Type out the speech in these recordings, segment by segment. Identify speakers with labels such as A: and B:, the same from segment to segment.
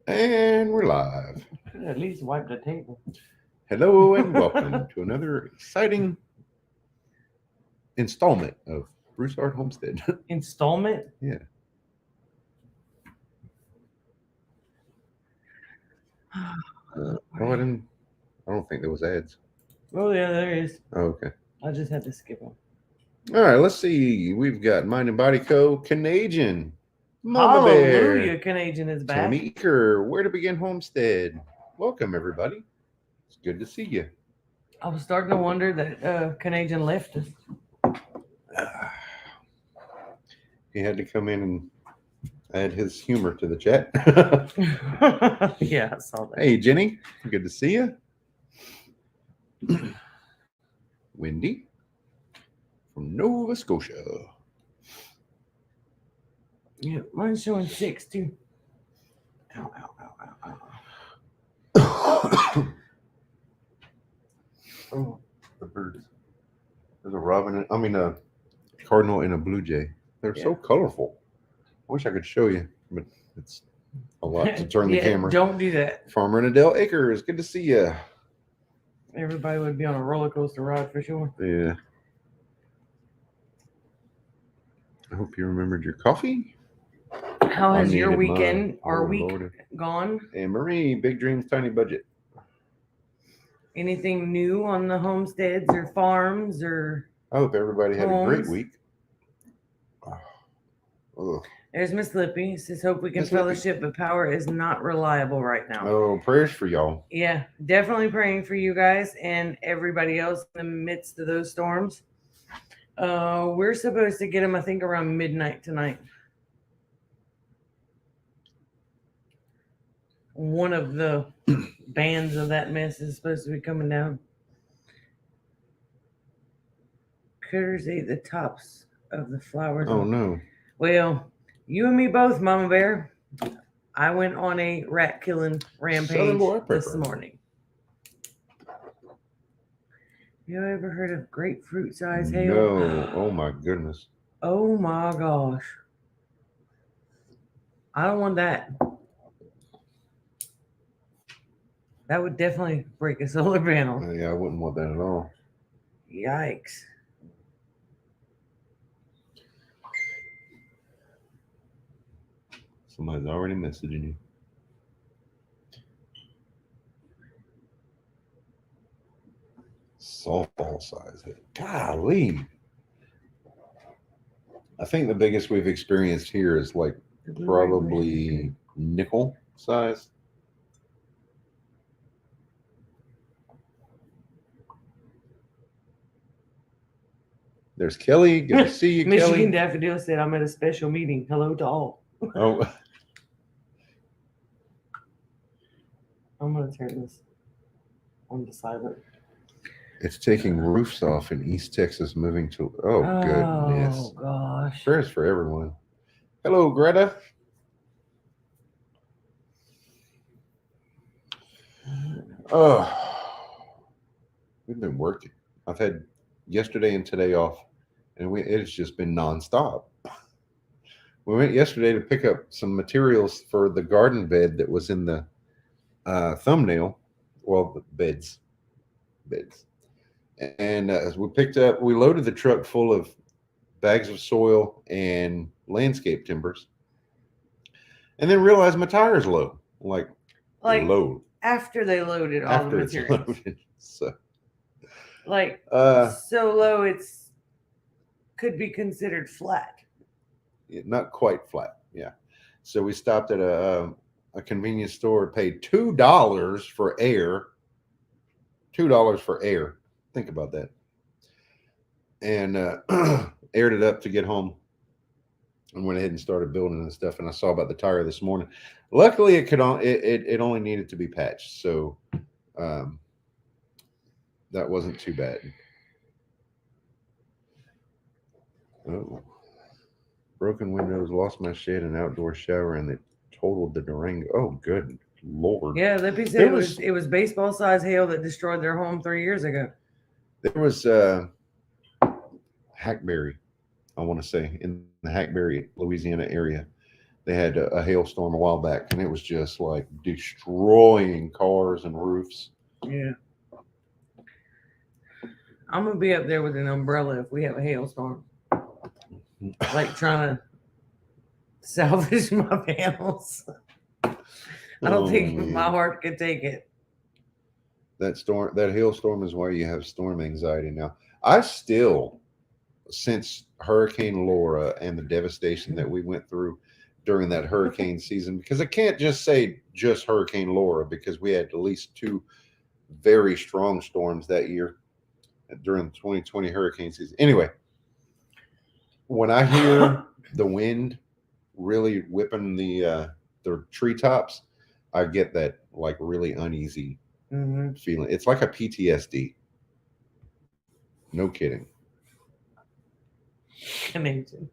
A: And we're live.
B: Could at least wipe the table.
A: Hello and welcome to another exciting installment of Broussard Homestead.
B: Installment?
A: Yeah. Oh, I don't think there was ads.
B: Oh, yeah, there is.
A: Oh, okay.
B: I just had to skip them.
A: All right, let's see. We've got Mind and Body Co. Canadian, Mama
B: Hallelujah,
A: Bear,
B: Canadian is
A: Tony
B: back.
A: Eaker, Where to Begin Homestead. Welcome, everybody. It's good to see you.
B: I was starting to wonder that Canadian left us.
A: He had to come in and add his humor to the chat.
B: Yeah, I saw that.
A: Hey, Jenny. Good to see you. Wendy from Nova Scotia.
B: Yeah, mine's showing 6 too. Ow, ow, ow, ow, ow.
A: Oh, the birds. There's a robin. A cardinal and a blue jay. They're so colorful. I wish I could show you, but it's a lot to turn the
B: Yeah,
A: camera.
B: don't do that.
A: Farmer and Adele Acres. Good to see you.
B: Everybody would be on a roller coaster ride for sure.
A: Yeah. I hope you remembered your coffee.
B: How
A: I
B: has your
A: needed mine.
B: weekend or
A: Oh,
B: week
A: Lord.
B: gone?
A: And Marie, Big Dreams, Tiny Budget.
B: Anything new on the homesteads or farms or
A: I hope everybody had a great
B: homes?
A: week. Ugh.
B: There's Miss Lippy. Says, hope we can
A: Miss Lippy.
B: fellowship, but power is not reliable right now.
A: Oh, prayers for y'all.
B: Yeah, definitely praying for you guys and everybody else in the midst of those storms. We're supposed to get them, I think, around midnight tonight. One of the bands of that mess is supposed to be coming down. Critters ate the tops of the flowers.
A: Oh, no.
B: Well, you and me both, Mama Bear. I went on a rat killing rampage this morning. You ever heard of grapefruit size hail?
A: No. Oh my goodness.
B: Oh my gosh. I don't want that. That would definitely break a solar panel.
A: Yeah, I wouldn't want that at all.
B: Yikes.
A: Somebody's already messaging you. Softball size hit. Golly. I think the biggest we've experienced here is like probably nickel size. There's Kelly. Good to see you,
B: Michigan
A: Kelly.
B: Daffodil said, I'm at a special meeting. Hello to all.
A: Oh,
B: I'm going to turn this on the silent.
A: it's taking roofs off in East Texas, moving to. Oh, goodness.
B: Oh, gosh.
A: Prayers for everyone. Hello, Greta. Oh, we've been working. I've had yesterday and today off, and it's just been nonstop. We went yesterday to pick up some materials for the garden bed that was in the thumbnail. Well, the beds. And as we loaded the truck full of bags of soil and landscape timbers, and then realized my tire's low. Like low.
B: After they loaded all
A: After
B: the
A: it's
B: materials.
A: loaded. So,
B: so low it's could be considered flat.
A: not quite flat. Yeah. So we stopped at a convenience store, paid $2 for air. $2 for air. Think about that. And aired it up to get home, and went ahead and started building and stuff. And I saw about the tire this morning. Luckily, it only needed to be patched, so that wasn't too bad. Oh, broken windows, lost my shed and outdoor shower, and they totaled the Durango. Oh, good Lord!
B: Yeah, Lippy said it was baseball size hail that destroyed their home 3 years ago.
A: There was Hackberry, I want to say, in the Hackberry, Louisiana area. They had a hailstorm a while back, and it was just like destroying cars and roofs.
B: Yeah. I'm gonna be up there with an umbrella if we have a hailstorm. Like trying to salvage my panels. I don't think
A: man.
B: my heart could take it.
A: That hailstorm is why you have storm anxiety now. I still, since Hurricane Laura and the devastation that we went through during that hurricane season, because I can't just say just Hurricane Laura, because we had at least two very strong storms that year during the 2020 hurricane season. Anyway, when I hear the wind really whipping the treetops, I get that like really uneasy feeling. It's like a PTSD. No kidding.
B: Amazing.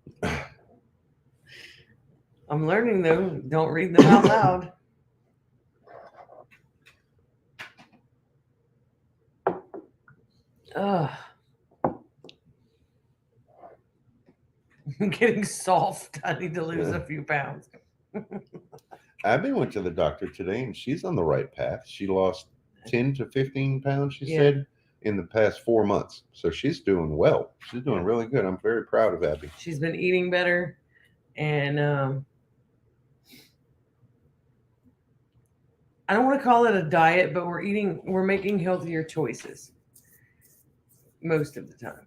B: I'm learning though. Don't read them out loud. Ugh. I'm getting soft. I need to lose a few pounds.
A: Abby went to the doctor today, and she's on the right path. She lost 10 to 15 pounds, she
B: Yeah.
A: said, in the past 4 months. So she's doing well. She's doing really good. I'm very proud of Abby.
B: She's been eating better, and I don't want to call it a diet, but we're making healthier choices most of the time.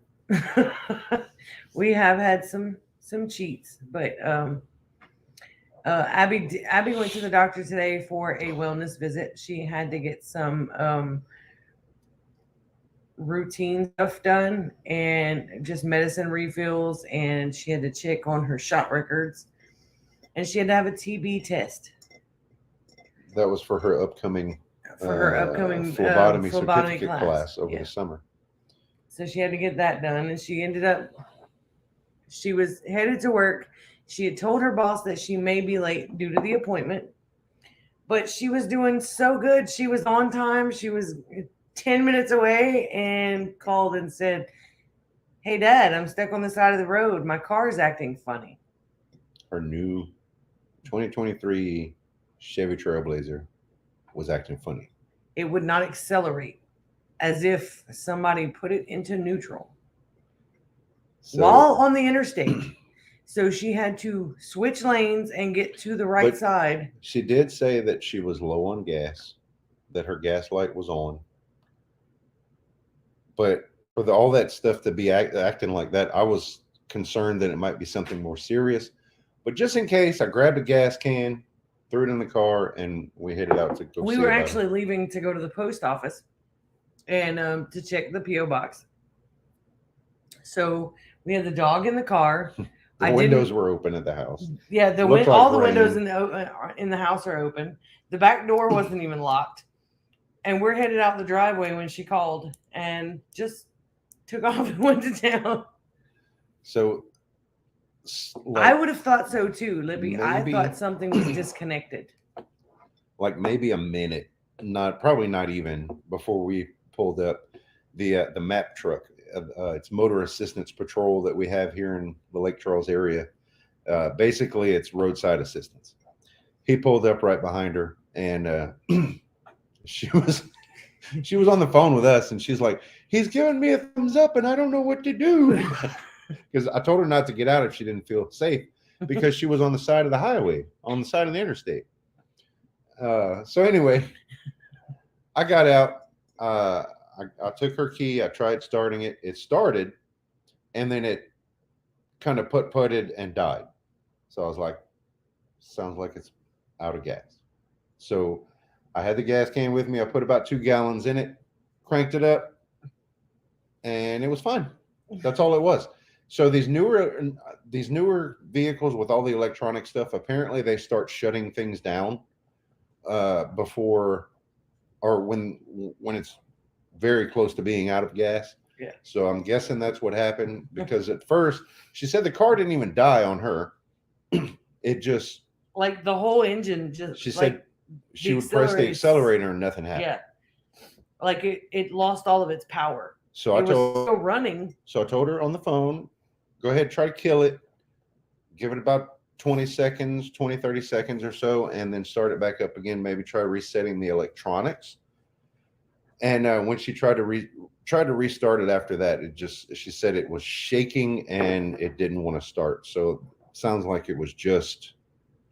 B: We have had some cheats, but Abby went to the doctor today for a wellness visit. She had to get some routine stuff done and just medicine refills, and she had to check on her shot records, and she had to have a TB test.
A: That was for her upcoming phlebotomy certificate class over the summer.
B: So she had to get that done, and she was headed to work. She had told her boss that she may be late due to the appointment, but she was doing so good. She was on time. She was 10 minutes away and called and said, "Hey, Dad, I'm stuck on the side of the road. My car is acting funny."
A: Her new 2023 Chevy Trailblazer was acting funny.
B: It would not accelerate, as if somebody put it into neutral while on the interstate. So she had to switch lanes and get to the right side.
A: She did say that she was low on gas, that her gas light was on. But for all that stuff to be acting like that, I was concerned that it might be something more serious. But just in case, I grabbed a gas can, threw it in the car, and we headed out to go.
B: We were actually leaving to go to the post office and to check the P.O. box. So we had the dog in the car.
A: The windows were open at the house.
B: Yeah, all the windows in the house are open. The back door wasn't even locked. And we're headed out the driveway when she called and just took off and went to town. So I would have thought so too, Libby. I thought something was disconnected.
A: Like maybe a minute, probably not even, before we pulled up the MAP truck. It's Motor Assistance Patrol that we have here in the Lake Charles area. Basically, it's roadside assistance. He pulled up right behind her, and she was on the phone with us, and she's like, "He's giving me a thumbs up, and I don't know what to do." Because I told her not to get out if she didn't feel safe, because she was on the side of the highway, on the side of the interstate. So anyway, I got out. I took her key. I tried starting it. It started, and then it kind of putted and died. So I was like, sounds like it's out of gas. So I had the gas can with me. I put about 2 gallons in it, cranked it up, and it was fine. That's all it was. So these newer vehicles with all the electronic stuff, apparently they start shutting things down before, or when it's very close to being out of gas.
B: Yeah.
A: So I'm guessing that's what happened, because at first she said the car didn't even die on her. It just,
B: like, the whole engine just,
A: she said she would press the accelerator and nothing happened.
B: Yeah. Like it lost all of its power.
A: So
B: it was still running.
A: So I told her on the phone, go ahead, try to kill it. Give it about 20 seconds, 20, 30 seconds or so, and then start it back up again. Maybe try resetting the electronics. And when she tried to restart it after that, she said it was shaking and it didn't want to start. So it sounds like it was just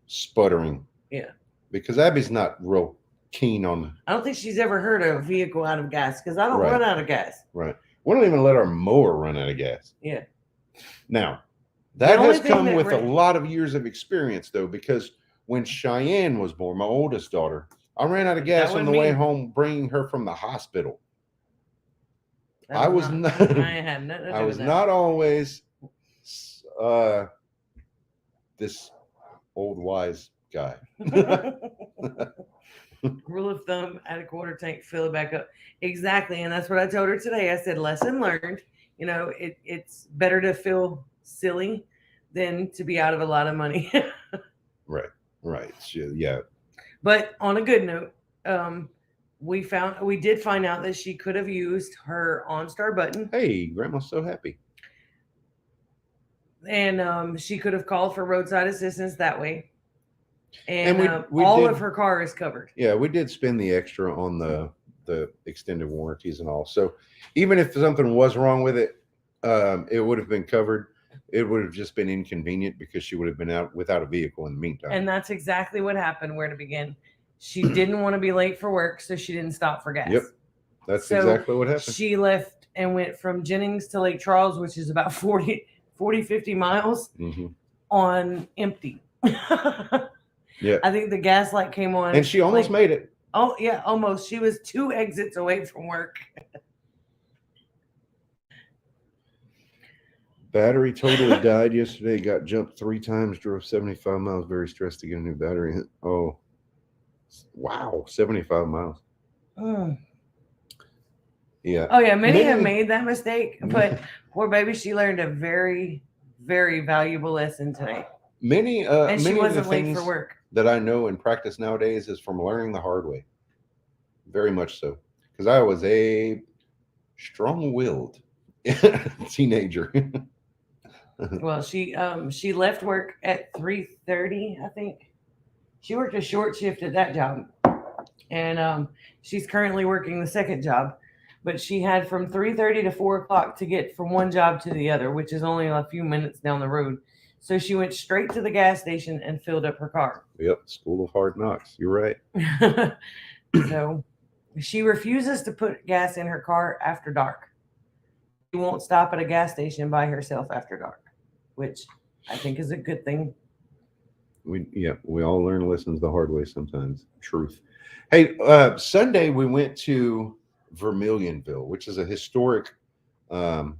A: sputtering.
B: Yeah.
A: Because Abby's not real keen on.
B: I don't think she's ever heard of a vehicle out of gas because I don't run out of gas.
A: Right. We don't even let our mower run out of gas.
B: Yeah.
A: Now, that has come with a lot of years of experience, though, because when Cheyenne was born, my oldest daughter, I ran out of gas on the way home, bringing her from the hospital. I was not always this old wise guy.
B: Rule of thumb: add a quarter tank, fill it back up. Exactly, and that's what I told her today. I said, lesson learned. You know, it's better to feel silly than to be out of a lot of money.
A: Right. Yeah.
B: But on a good note, we did find out that she could have used her OnStar button.
A: Hey, Grandma's so happy.
B: And she could have called for roadside assistance that way. And we all of her car is covered.
A: Yeah, we did spend the extra on the extended warranties and all. So even if something was wrong with it, it would have been covered. It would have just been inconvenient because she would have been out without a vehicle in the meantime.
B: And that's exactly what happened. Where to begin? She didn't want to be late for work, so she didn't stop for gas.
A: Yep, that's exactly what happened.
B: She left and went from Jennings to Lake Charles, which is about 40, 50 miles on empty.
A: Yeah,
B: I think the gas light came on.
A: And she almost made it.
B: Oh, yeah, almost. She was 2 exits away from work.
A: Battery totally died yesterday. Got jumped 3 times. Drove 75 miles. Very stressed to get a new battery. Oh, wow. 75 miles. Yeah.
B: Oh, yeah. Many have made that mistake. But poor baby, she learned a very, very valuable lesson today. And she wasn't late for work.
A: That I know and practice nowadays is from learning the hard way. Very much so. Because I was a strong-willed teenager.
B: Well, she left work at 3:30, I think. She worked a short shift at that job. And she's currently working the second job. But she had from 3:30 to 4 o'clock to get from one job to the other, which is only a few minutes down the road. So she went straight to the gas station and filled up her car.
A: Yep, School of Hard Knocks. You're right.
B: So she refuses to put gas in her car after dark. She won't stop at a gas station by herself after dark, which I think is a good thing.
A: We all learn lessons the hard way sometimes. Truth. Hey, Sunday we went to Vermilionville, which is a historic. What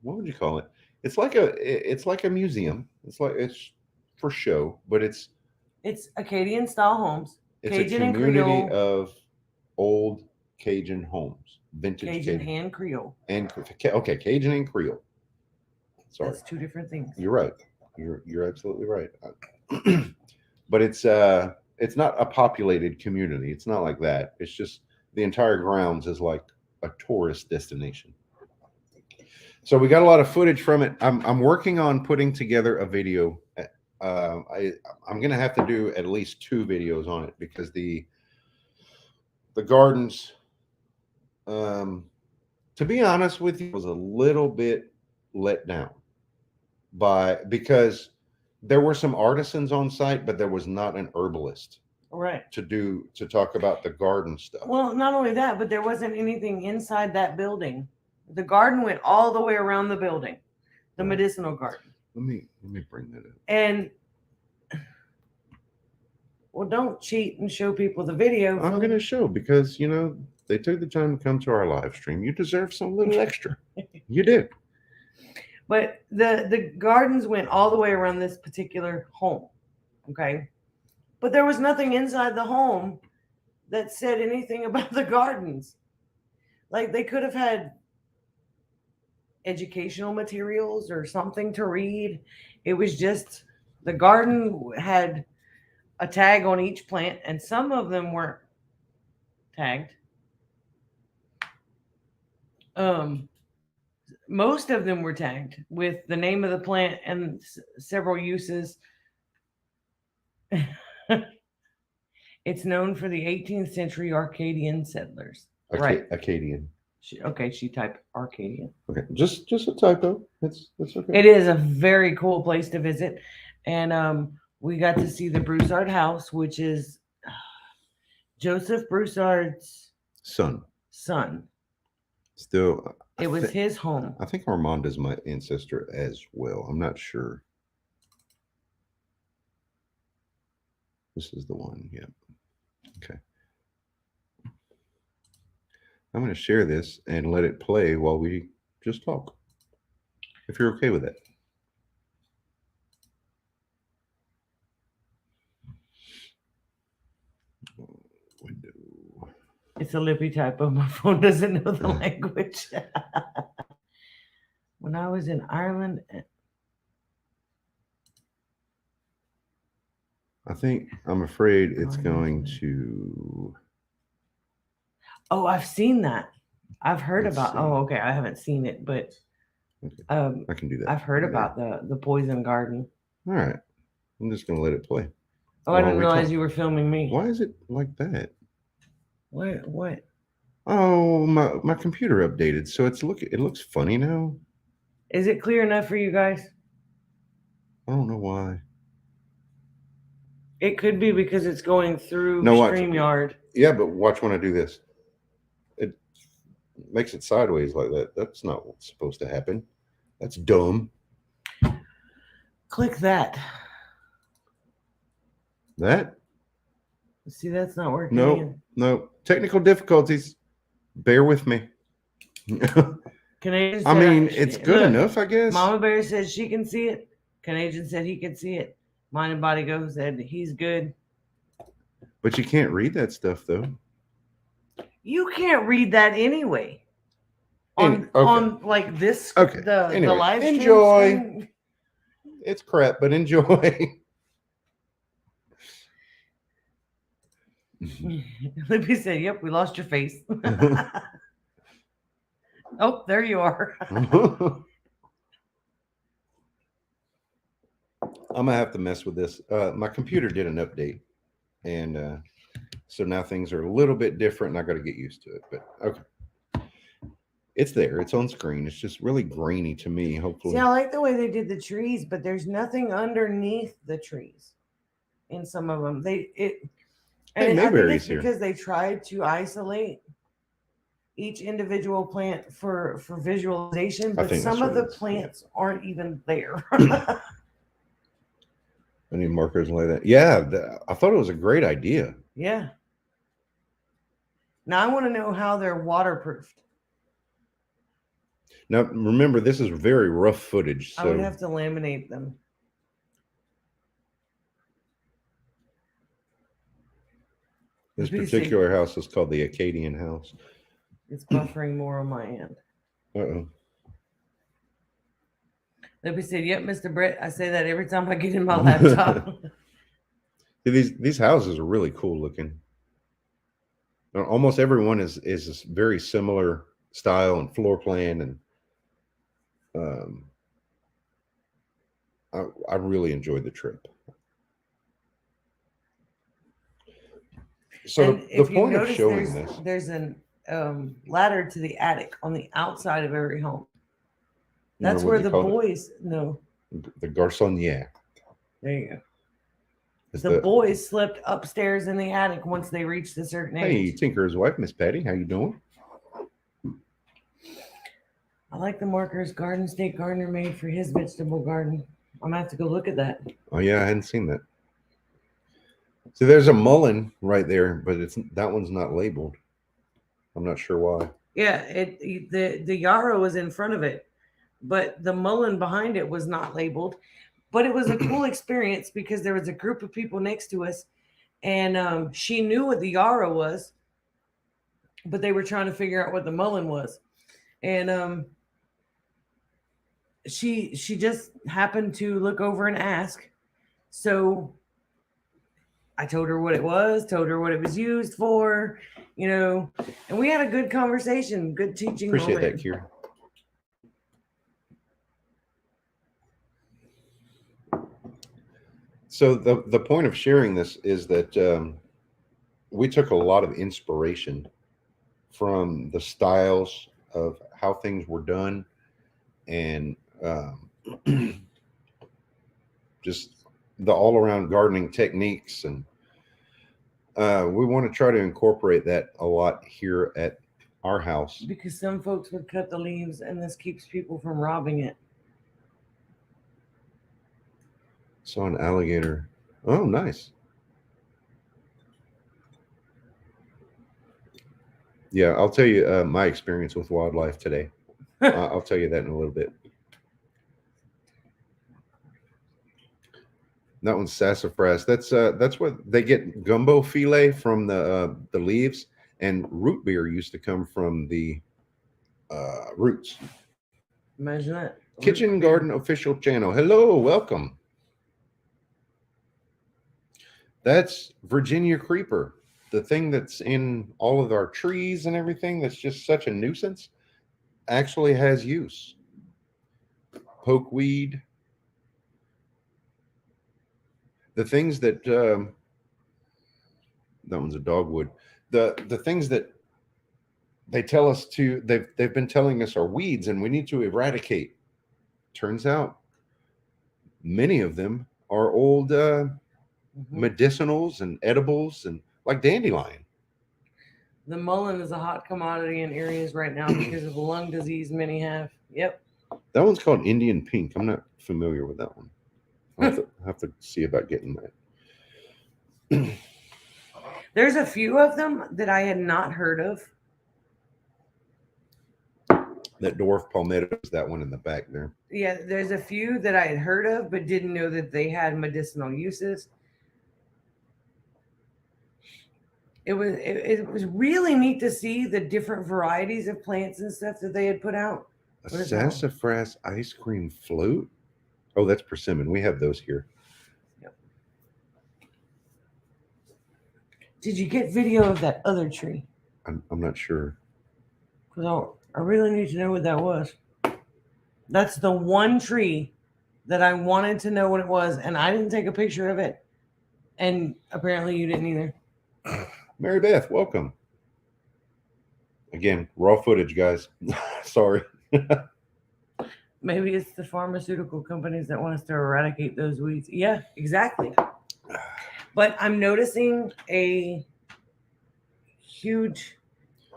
A: would you call it? It's like a museum. It's for show, but it's
B: Acadian style homes.
A: It's
B: Cajun
A: a community
B: and Creole.
A: of old Cajun homes, vintage
B: Cajun and Creole.
A: And okay, Cajun and Creole. Sorry,
B: that's 2 different things.
A: You're right. You're absolutely right. But it's not a populated community. It's not like that. It's just the entire grounds is like a tourist destination. So we got a lot of footage from it. I'm working on putting together a video. I'm gonna have to do at least 2 videos on it because the gardens, to be honest with you, was a little bit let down because there were some artisans on site, but there was not an herbalist.
B: Right.
A: To talk about the garden stuff.
B: Well, not only that, but there wasn't anything inside that building. The garden went all the way around the building, the medicinal garden.
A: Let me bring that up.
B: And well, don't cheat and show people the video.
A: I'm going to show because they took the time to come to our live stream. You deserve some little extra. You did.
B: But the gardens went all the way around this particular home. Okay. But there was nothing inside the home that said anything about the gardens. Like they could have had educational materials or something to read. It was just the garden had a tag on each plant, and some of them weren't tagged. Most of them were tagged with the name of the plant and several uses It's known for the 18th century Arcadian settlers.
A: Right. Acadian.
B: She typed Arcadian.
A: Okay, just a typo. That's okay.
B: It is a very cool place to visit, and we got to see the Broussard house, which is Joseph Broussard's
A: son. Still,
B: it was his home.
A: I think Armand is my ancestor as well. I'm not sure. This is the one. Yep. Okay. I'm going to share this and let it play while we just talk. If you're okay with that. Window.
B: It's a lippy typo. My phone doesn't know the language. When I was in Ireland,
A: I'm afraid it's going to.
B: Oh, I've seen that. I've heard
A: Let's
B: about.
A: see.
B: Oh, okay. I haven't seen it, but
A: Okay.
B: I
A: can do that.
B: I've heard about the poison garden.
A: All right. I'm just going to let it play.
B: Oh, I didn't realize you were filming me.
A: Why is it like that?
B: What?
A: Oh, my computer updated, so it looks funny now.
B: Is it clear enough for you guys?
A: I don't know why.
B: It could be because it's going through StreamYard.
A: Yeah, but watch when I do this. It makes it sideways like that. That's not what's supposed to happen. That's dumb.
B: Click that.
A: That?
B: See, that's not working.
A: No. Technical difficulties. Bear with me.
B: Canadian.
A: I mean, it's good enough, I guess.
B: Mama Bear said she can see it. Canadian said he can see it. Mind and Body Go said he's good.
A: But you can't read that stuff, though.
B: You can't read that anyway. On like this.
A: Okay.
B: The live stream.
A: Enjoy. It's crap, but enjoy.
B: Libby said, "Yep, we lost your face." Oh, there you are.
A: I'm gonna have to mess with this. My computer did an update, and so now things are a little bit different, and I got to get used to it. But okay, it's there. It's on screen. It's just really grainy to me. Hopefully,
B: see, I like the way they did the trees, but there's nothing underneath the trees. In some of them, And I think it's because they tried to isolate each individual plant for visualization, but some of the plants aren't even there.
A: I need markers like that. Yeah, I thought it was a great idea.
B: Yeah. Now I want to know how they're waterproofed.
A: Now, remember, this is very rough footage. So
B: I would have to laminate them.
A: This particular house is called the Acadian house.
B: It's buffering more on my end.
A: Uh-oh.
B: Libby said, "Yep, Mr. Brett. I say that every time I get in my laptop."
A: These houses are really cool looking. Almost everyone is a very similar style and floor plan, and I really enjoyed the trip. So the point of showing this,
B: there's an ladder to the attic on the outside of every home. That's where the boys know.
A: The garçonniere.
B: There you go. The boys slept upstairs in the attic once they reached a certain age.
A: Hey, Tinker's wife, Miss Patty, how you doing?
B: I like the markers Garden State Gardener made for his vegetable garden. I'm gonna have to go look at that.
A: Oh yeah, I hadn't seen that. So there's a mullein right there, but that one's not labeled. I'm not sure why.
B: Yeah, the yarrow was in front of it, but the mullein behind it was not labeled. But it was a cool experience because there was a group of people next to us, and she knew what the yarrow was, but they were trying to figure out what the mullein was, and she just happened to look over and ask. So I told her what it was, told her what it was used for, and we had a good conversation, good teaching.
A: Appreciate that, Kira. So the point of sharing this is that we took a lot of inspiration from the styles of how things were done, and just the all-around gardening techniques, and we want to try to incorporate that a lot here at our house.
B: Because some folks would cut the leaves, and this keeps people from robbing it.
A: Saw an alligator. Oh, nice. Yeah, I'll tell you my experience with wildlife today. I'll tell you that in a little bit. That one's sassafras. That's what they get gumbo filet from the leaves, and root beer used to come from the roots.
B: Imagine that.
A: Kitchen Garden official channel. Hello, welcome. That's Virginia creeper, the thing that's in all of our trees and everything. That's just such a nuisance. Actually has use. Pokeweed. The things that that one's a dogwood. The things that they tell us to they've been telling us are weeds and we need to eradicate. Turns out many of them are old medicinals and edibles, and like dandelion.
B: The mullein is a hot commodity in areas right now because of the lung disease many have. Yep.
A: That one's called Indian pink. I'm not familiar with that one. I'll have to see about getting that.
B: There's a few of them that I had not heard of.
A: That dwarf palmetto is that one in the back there.
B: Yeah, there's a few that I had heard of, but didn't know that they had medicinal uses. It was really neat to see the different varieties of plants and stuff that they had put out.
A: A sassafras ice cream float? Oh, that's persimmon. We have those here.
B: Yep. Did you get video of that other tree?
A: I'm not sure.
B: Because I really need to know what that was. That's the one tree that I wanted to know what it was, and I didn't take a picture of it. And apparently you didn't either.
A: Mary Beth, welcome. Again, raw footage, guys. Sorry.
B: Maybe it's the pharmaceutical companies that want us to eradicate those weeds. Yeah, exactly. But I'm noticing a huge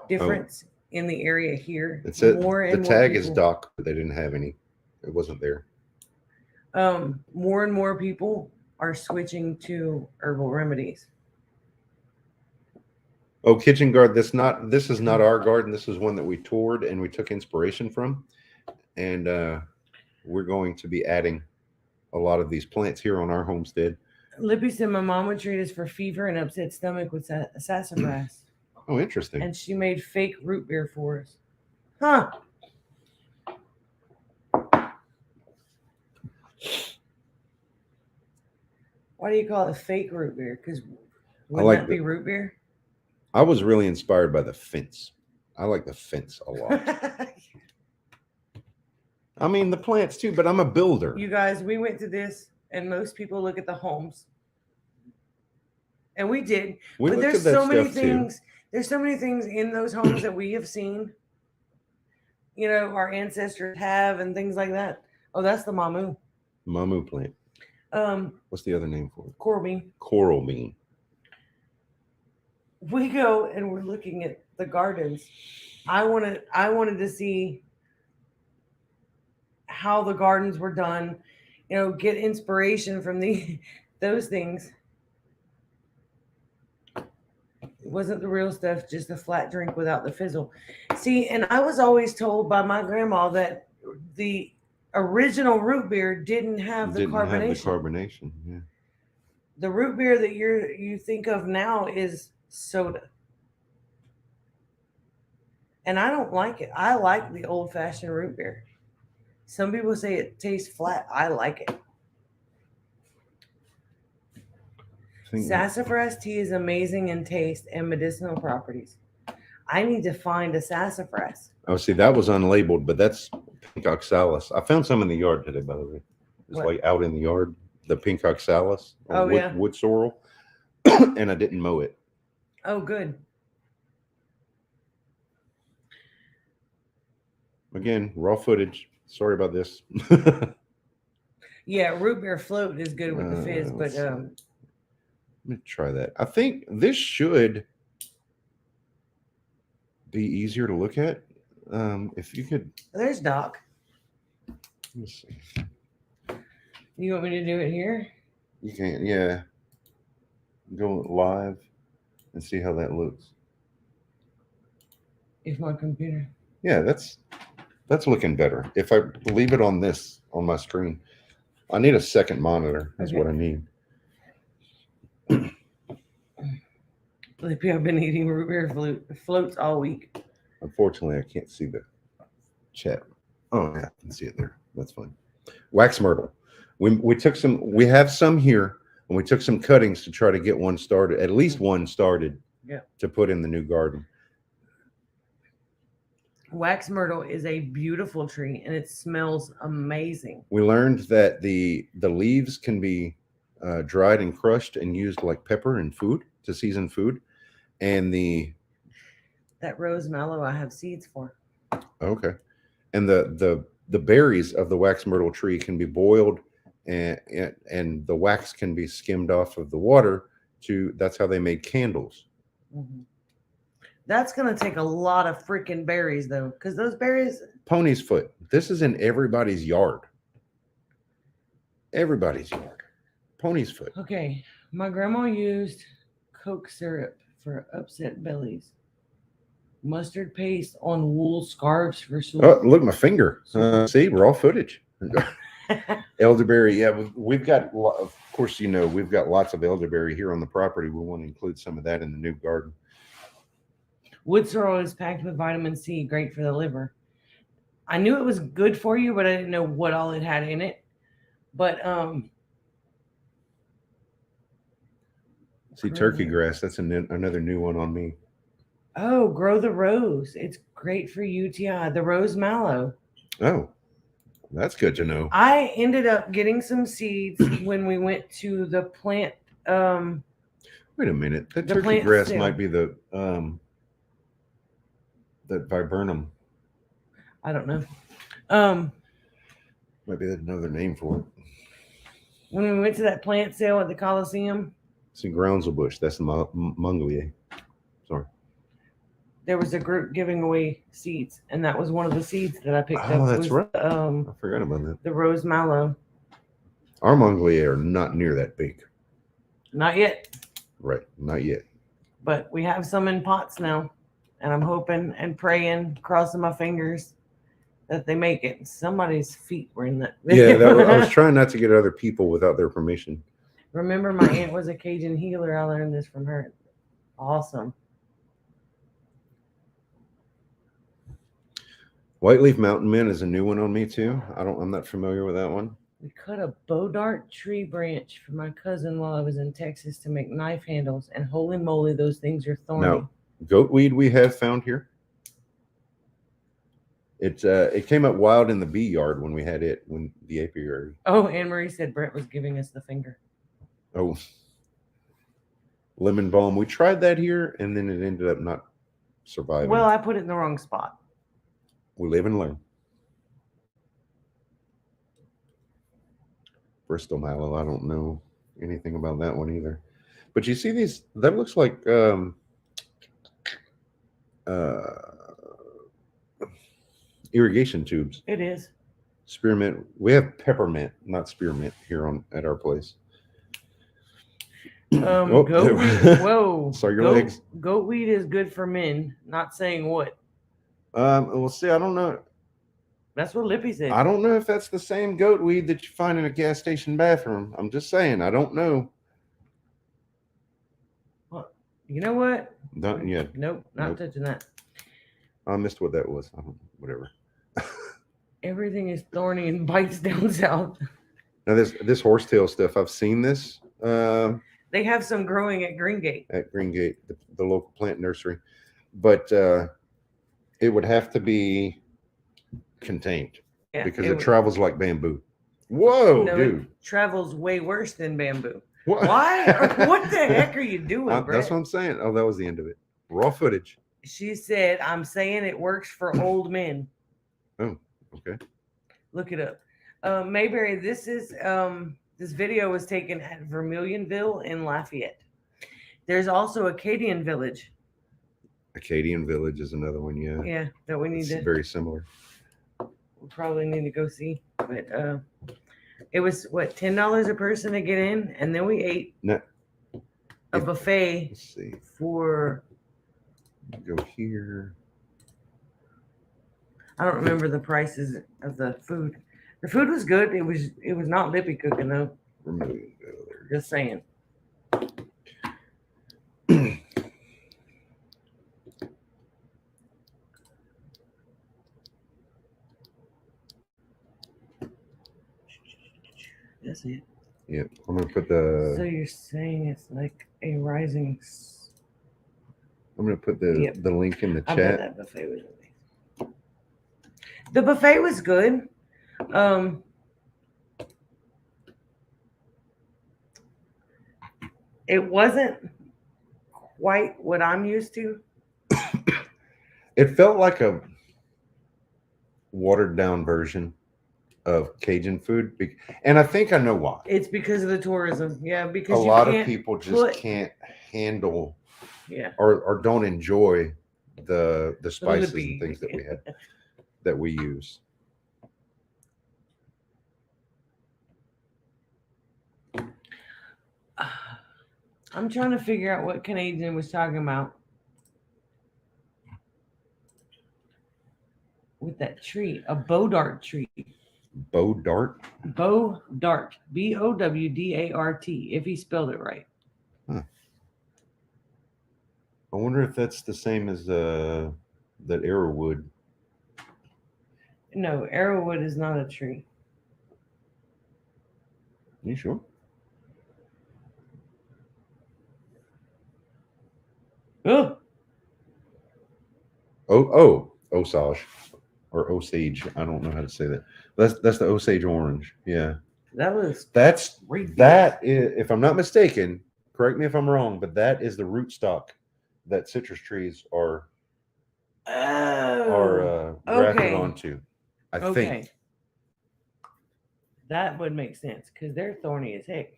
B: difference in the area here.
A: It said the tag is doc, but they didn't have any. It wasn't there.
B: More and more people are switching to herbal remedies.
A: Oh, kitchen garden. This is not our garden. This is one that we toured and we took inspiration from. And we're going to be adding a lot of these plants here on our homestead.
B: Lippy said my mom would treat us for fever and upset stomach with sassafras.
A: Oh, interesting.
B: And she made fake root beer for us. Huh. Why do you call it fake root beer? Because wouldn't that be root beer?
A: I was really inspired by the fence. I like the fence a lot. I mean, the plants too, but I'm a builder.
B: You guys, we went to this, and most people look at the homes. And we did. But there's so many things. Too. There's so many things in those homes that we have seen, you know, our ancestors have and things like that. Oh, that's the mamu.
A: Mamu plant. What's the other name for it?
B: Coral bean.
A: Coral bean.
B: We go and we're looking at the gardens. I wanted to see how the gardens were done, you know, get inspiration from those things. It wasn't the real stuff, just a flat drink without the fizzle. See, and I was always told by my grandma that the original root beer didn't have the carbonation.
A: Yeah.
B: The root beer that you think of now is soda. And I don't like it. I like the old-fashioned root beer. Some people say it tastes flat. I like it. Sassafras tea is amazing in taste and medicinal properties. I need to find a sassafras.
A: Oh, see, that was unlabeled, but that's pink oxalis. I found some in the yard today, by the way. It's like out in the yard. the pink oxalis or
B: Oh, yeah.
A: wood sorrel, and I didn't mow it.
B: Oh, good.
A: Again, raw footage. Sorry about this.
B: Yeah, root beer float is good with the fizz, but
A: Let me try that. I think this should be easier to look at. If you could,
B: there's Doc.
A: let me see.
B: You want me to do it here?
A: You can, yeah. Go live and see how that looks.
B: If my computer.
A: Yeah, that's looking better. If I leave it on my screen, I need a second monitor. That's what I need.
B: Lippy, I've been eating root beer floats all week.
A: Unfortunately, I can't see the chat. Oh, yeah, I can see it there. That's fine. Wax myrtle. We took some. We have some here, and we took some cuttings to try to get one started. At least one started.
B: Yeah.
A: To put in the new garden.
B: Wax myrtle is a beautiful tree, and it smells amazing.
A: We learned that the leaves can be dried and crushed and used like pepper in food to season food, and
B: that rose mallow I have seeds for.
A: Okay, and the berries of the wax myrtle tree can be boiled, and the wax can be skimmed off of the water. That's how they made candles.
B: Mm-hmm. That's gonna take a lot of freaking berries though, because those berries.
A: Pony's foot. This is in everybody's yard. Everybody's yard. Pony's foot.
B: Okay, my grandma used Coke syrup for upset bellies. Mustard paste on wool scarves for sore.
A: Oh, look, my finger. See, raw footage. Elderberry. Yeah, we've got, of course, we've got lots of elderberry here on the property. We want to include some of that in the new garden.
B: Wood sorrel is packed with vitamin C, great for the liver. I knew it was good for you, but I didn't know what all it had in it. But
A: see, turkey grass. That's another new one on me.
B: Oh, grow the rose. It's great for UTI. The rose mallow.
A: Oh, that's good to know.
B: I ended up getting some seeds when we went to the plant.
A: Wait a minute. The turkey grass might be the viburnum.
B: I don't know.
A: Might be another name for it.
B: When we went to that plant sale at the Coliseum.
A: See, groundsel bush. That's the Mongolier. Sorry.
B: There was a group giving away seeds, and that was one of the seeds that I picked up.
A: Oh, that's right. I forgot about that.
B: The rose mallow.
A: Our Mongolier are not near that big.
B: Not yet.
A: Right, not yet.
B: But we have some in pots now, and I'm hoping and praying, crossing my fingers, that they make it. Somebody's feet were in that.
A: Yeah, I was trying not to get other people without their permission.
B: Remember, my aunt was a Cajun healer. I learned this from her. Awesome.
A: Whiteleaf Mountain Mint is a new one on me too. I'm not familiar with that one.
B: We cut a bodart tree branch for my cousin while I was in Texas to make knife handles, and holy moly, those things are thorny.
A: Now, goatweed we have found here. It came up wild in the bee yard when we had it, when the apiary.
B: Oh, Anne Marie said Brett was giving us the finger.
A: Oh, lemon balm. We tried that here, and then it ended up not surviving.
B: Well, I put it in the wrong spot.
A: We live and learn. Bristol mallow. I don't know anything about that one either. But you see these? That looks like irrigation tubes.
B: It is.
A: Spearmint. We have peppermint, not spearmint, here at our place.
B: Goatweed. Whoa.
A: Sorry, your legs.
B: Goatweed is good for men. Not saying what.
A: We'll see. I don't know.
B: That's what Lippy said.
A: I don't know if that's the same goatweed that you find in a gas station bathroom. I'm just saying. I don't know.
B: Well, you know what?
A: Not yet.
B: Nope, not touching that.
A: I missed what that was. Whatever.
B: Everything is thorny and bites down south.
A: Now this horsetail stuff, I've seen this.
B: They have some growing at Greengate.
A: At Greengate, the local plant nursery, but it would have to be contained because it travels like bamboo. Whoa,
B: No,
A: dude.
B: it travels way worse than bamboo.
A: What?
B: Why? What the heck are you doing,
A: That's
B: Brett?
A: what I'm saying. Oh, that was the end of it. Raw footage.
B: She said, I'm saying it works for old men.
A: Oh, okay.
B: Look it up. Mayberry, this video was taken at Vermilionville in Lafayette. There's also Acadian Village.
A: Acadian Village is another one, yeah.
B: Yeah, that we need
A: It's
B: to
A: very similar.
B: we probably need to go see. But it was what, $10 a person to get in, and then we ate a buffet.
A: Let's see.
B: For
A: go here.
B: I don't remember the prices of the food. The food was good. It was not lippy cooking though. Just saying. That's it.
A: Yep. I'm gonna put the.
B: So you're saying it's like a rising.
A: I'm gonna put the link in the
B: I
A: chat.
B: bet that buffet was amazing. The buffet was good. It wasn't quite what I'm used to.
A: It felt like a watered down version of Cajun food, and I think I know why.
B: It's because of the tourism. Yeah, because
A: a lot of people just can't handle, or don't enjoy the spices and things that we use.
B: I'm trying to figure out what Canadian was talking about with that tree, a bow dart tree.
A: Bow dart?
B: Bow dart. Bowdart, if he spelled it right.
A: Huh. I wonder if that's the same as that arrowwood.
B: No, arrowwood is not a tree.
A: You sure? Osage or Osage. I don't know how to say that. That's the Osage orange. Yeah. That's if I'm not mistaken, correct me if I'm wrong, but that is the rootstock that citrus trees are grafted onto. I think.
B: That would make sense because they're thorny as heck.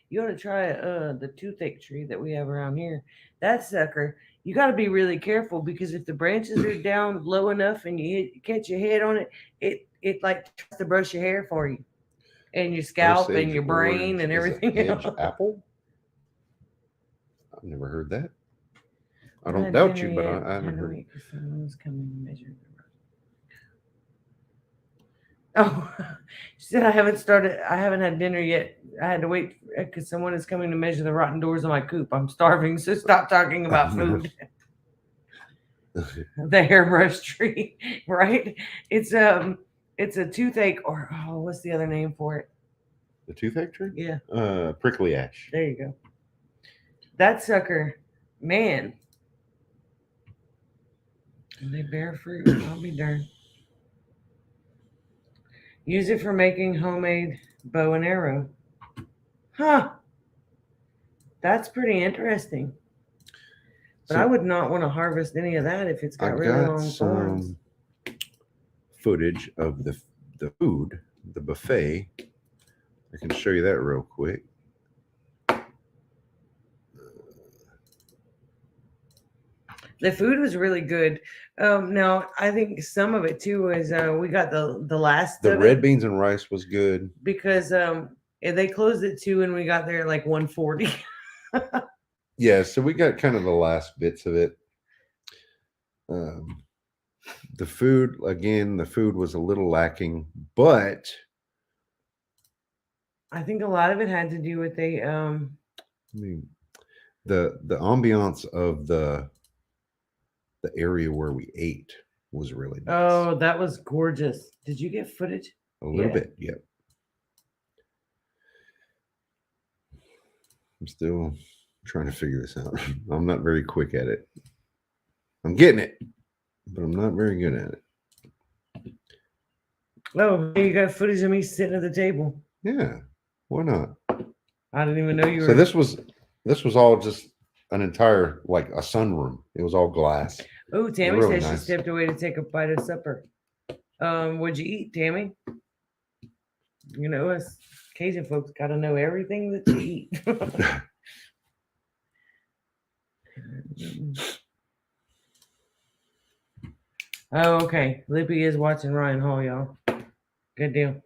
B: You ought to try the toothache tree that we have around here. That sucker, you got to be really careful because if the branches are down low enough and you catch your head on it, it like tries to brush your hair for you, and your scalp and your brain and everything else.
A: Apple? I've never heard that. I don't doubt you, but I haven't heard it.
B: Someone's coming to measure. Oh, she said I haven't had dinner yet. I had to wait because someone is coming to measure the rotten doors of my coop. I'm starving, so stop talking about food. The hairbrush tree, right? It's a toothache, or what's the other name for it?
A: The toothache tree?
B: Yeah.
A: Prickly ash.
B: There you go. That sucker, man. They bear fruit. I'll be darned. Use it for making homemade bow and arrow. Huh. That's pretty interesting. But I would not want to harvest any of that if it's got really long thorns.
A: Footage of the food, the buffet. I can show you that real quick.
B: The food was really good. Now I think some of it too was we got the last.
A: The red beans and rice was good
B: because they closed at 2 and we got there at like 1:40.
A: Yeah, so we got kind of the last bits of it. The food was a little lacking, but
B: I think a lot of it had to do with the
A: ambiance of the area where we ate was really nice.
B: Oh, that was gorgeous. Did you get footage?
A: A little bit, yep. I'm still trying to figure this out. I'm not very quick at it. I'm getting it, but I'm not very good at it.
B: Oh, you got footage of me sitting at the table.
A: Yeah, why not?
B: I didn't even know you were.
A: So this was all just an entire like a sunroom. It was all glass.
B: Oh, Tammy
A: really
B: says she
A: nice.
B: stepped away to take a bite of supper. What'd you eat, Tammy? You know, us Cajun folks got to know everything that you eat. Oh, okay. Lippy is watching Ryan Hall, y'all. Good deal.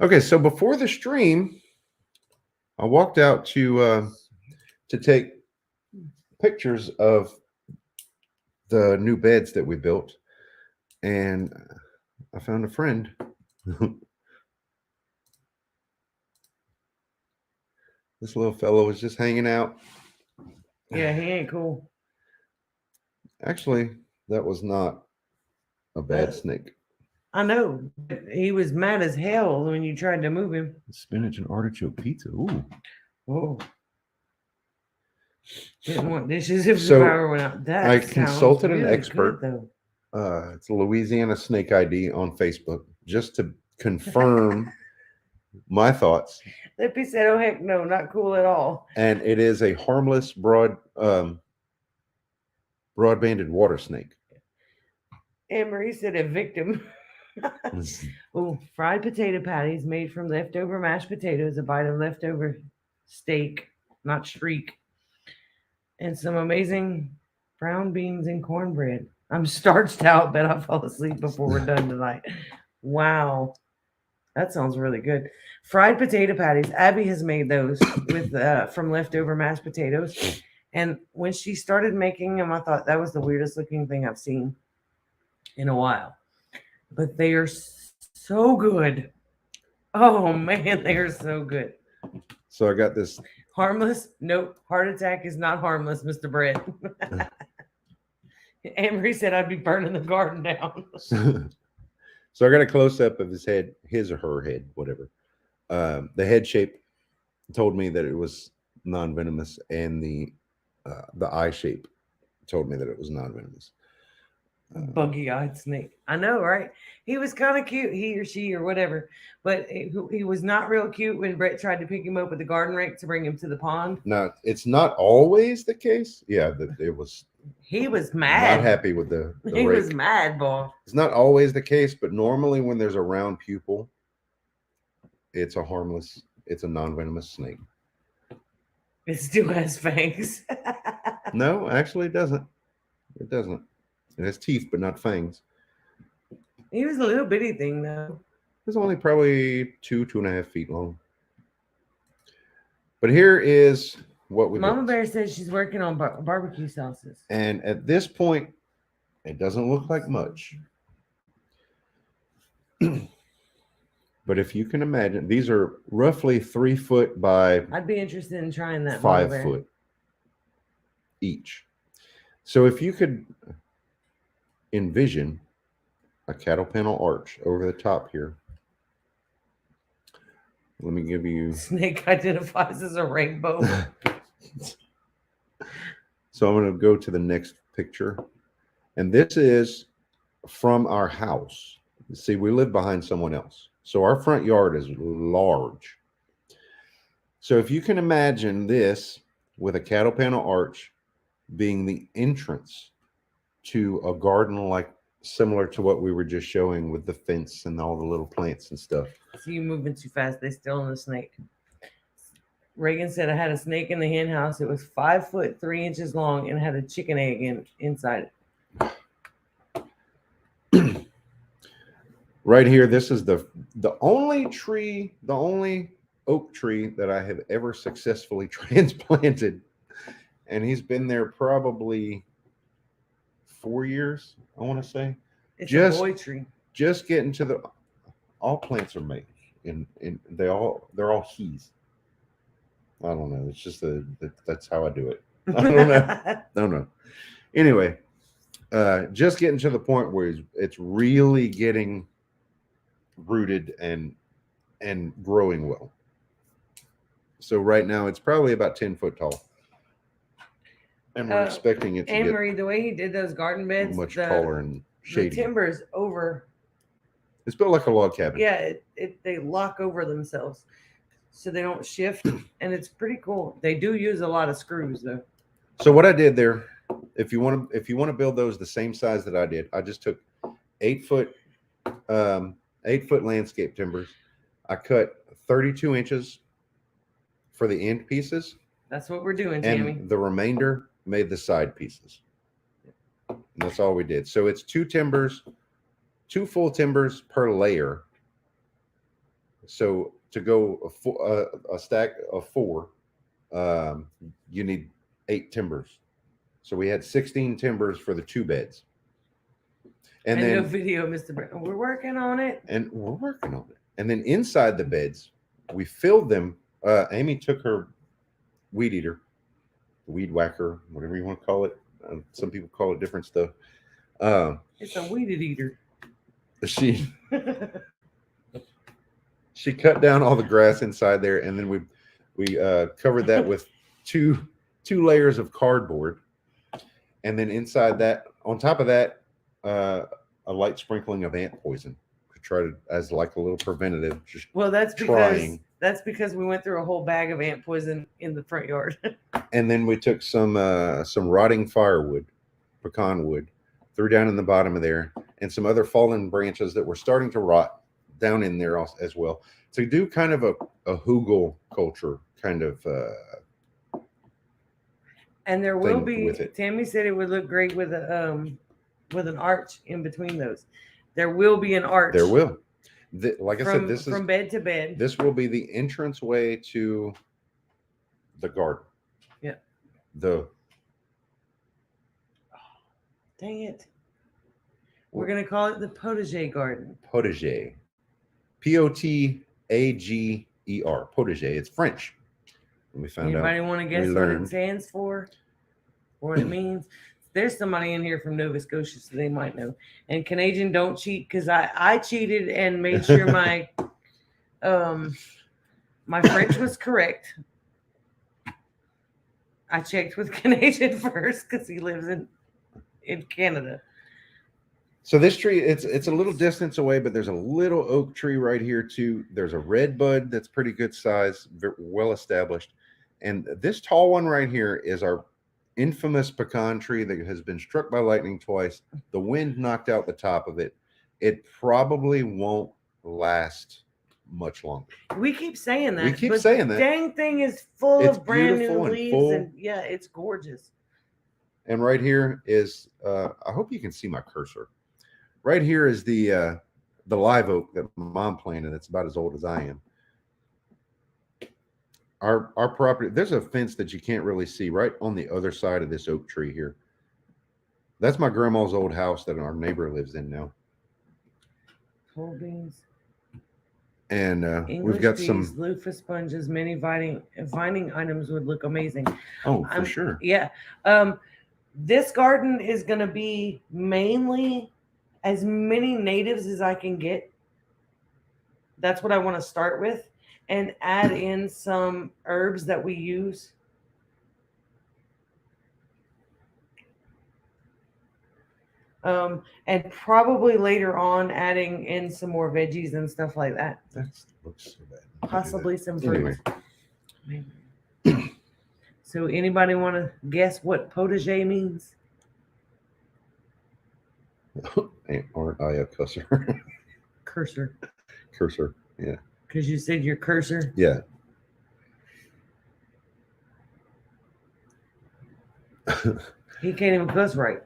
A: Okay, so before the stream, I walked out to take pictures of the new beds that we built, and I found a friend. This little fellow was just hanging out.
B: Yeah, he ain't cool.
A: Actually, that was not a bad snake.
B: I know. He was mad as hell when you tried to move him.
A: Spinach and artichoke pizza. Ooh.
B: Oh. Didn't want dishes if
A: So,
B: the power went out. That
A: I
B: sounds
A: consulted an
B: really
A: expert.
B: good, though.
A: It's Louisiana Snake ID on Facebook just to confirm my thoughts.
B: Lippy said, "Oh heck no, not cool at all."
A: And it is a harmless broad-banded water snake.
B: Anne Marie said, "A victim." Oh, fried potato patties made from leftover mashed potatoes, a bite of leftover steak, not shriek, and some amazing brown beans and cornbread. I'm starched out, but I'll fall asleep before we're done tonight. Wow. That sounds really good. Fried potato patties. Abby has made those with from leftover mashed potatoes. And when she started making them, I thought that was the weirdest looking thing I've seen in a while. But they are so good. Oh man, they are so good.
A: So I got this.
B: Harmless? Nope. Heart attack is not harmless, Mr. Brett. Amory said I'd be burning the garden down.
A: So I got a close up of his head, his or her head, whatever. The head shape told me that it was non-venomous, and the eye shape told me that it was non-venomous.
B: Buggy-eyed snake. I know, right? He was kind of cute, he or she or whatever, but he was not real cute when Brett tried to pick him up with the garden rake to bring him to the pond.
A: Now, it's not always the case. Yeah, it was.
B: He was mad.
A: Not happy with the
B: he
A: rake.
B: was mad, boy.
A: It's not always the case, but normally when there's a round pupil, it's a non-venomous snake.
B: It still has fangs.
A: No, actually it doesn't. It doesn't. It has teeth, but not fangs.
B: He was a little bitty thing, though.
A: It's only probably 2.5 feet long. But here is what we
B: Mama
A: built.
B: Bear says she's working on barbecue sauces.
A: And at this point, it doesn't look like much. But if you can imagine, these are roughly 3 foot by
B: I'd be interested in trying that.
A: 5 foot each. So if you could envision a cattle panel arch over the top here. Let me give you.
B: Snake identifies as a rainbow.
A: So I'm going to go to the next picture. And this is from our house. See, we live behind someone else. So our front yard is large. So if you can imagine this with a cattle panel arch being the entrance to a garden like similar to what we were just showing with the fence and all the little plants and stuff.
B: So you moving too fast. They still in the snake. Reagan said I had a snake in the hen house. It was 5 foot 3 inches long and had a chicken egg inside
A: it. Right here, this is the only oak tree that I have ever successfully transplanted, and he's been there probably 4 years, I want to say.
B: It's a boy tree.
A: Just getting to all plants are made, and they're all he's. I don't know. It's just that's how I do it. I don't know. I don't know. Anyway, just getting to the point where it's really getting rooted and growing well. So right now it's probably about 10 foot tall. And we're expecting it to
B: Anne Marie, the way he did those garden beds,
A: much taller and shady.
B: The timber's over
A: It's built like a log cabin.
B: Yeah, they lock over themselves, so they don't shift, and it's pretty cool. They do use a lot of screws though.
A: So what I did there, if you want to build those the same size that I did, I just took 8-foot 8-foot landscape timbers. I cut 32 inches for the end pieces.
B: That's what we're doing, Tammy.
A: And the remainder made the side pieces. And that's all we did. So it's 2 full timbers per layer. So to go a stack of 4, you need 8 timbers. So we had 16 timbers for the 2 beds. And then
B: no video, Mr. Brown. We're working on it.
A: And we're working on it. And then inside the beds, we filled them. Amy took her weed eater, weed whacker, whatever you want to call it. Some people call it different stuff.
B: It's a weed eater.
A: She cut down all the grass inside there, and then we covered that with two layers of cardboard, and then inside that, on top of that, a light sprinkling of ant poison to try to as like a little preventative. Just
B: that's because we went through a whole bag of ant poison in the front yard.
A: And then we took some rotting firewood, pecan wood, threw down in the bottom of there, and some other fallen branches that were starting to rot down in there as well, to do kind of a hugel culture kind of.
B: And there will be. Tammy said it would look great with an arch in between those. There will be an arch.
A: There will. Like I said, this is
B: from bed to bed.
A: This will be the entrance way to the garden.
B: Yeah. Dang it. We're going to call it the potager garden.
A: Potager. Potager. Potager. It's French. We found
B: Anybody want to guess what it stands for? Or what it means? There's somebody in here from Nova Scotia, so they might know. And Canadian, don't cheat, because I cheated and made sure my my French was correct. I checked with Canadian first because he lives in Canada.
A: So this tree, it's a little distance away, but there's a little oak tree right here too. There's a red bud that's pretty good size, well established. And this tall one right here is our infamous pecan tree that has been struck by lightning twice. The wind knocked out the top of it. It probably won't last much longer.
B: We keep saying that.
A: We keep saying that.
B: Dang thing is full of brand new leaves, and yeah, it's gorgeous.
A: And right here is I hope you can see my cursor. Right here is the live oak that my mom planted. That's about as old as I am. Our property, there's a fence that you can't really see right on the other side of this oak tree here. That's my grandma's old house that our neighbor lives in now.
B: Whole beans.
A: And
B: English
A: we've got
B: peas,
A: some
B: loofah sponges, many vining items would look amazing.
A: Oh, for sure.
B: Yeah. This garden is going to be mainly as many natives as I can get. That's what I want to start with, and add in some herbs that we use. And probably later on adding in some more veggies and stuff like that.
A: That looks so bad.
B: Possibly some fruit. Anyway. So anybody want to guess what potager means?
A: Aren't I a cusser?
B: Cursor.
A: Cursor, yeah.
B: Because you said your cursor?
A: Yeah.
B: He can't even cuss right.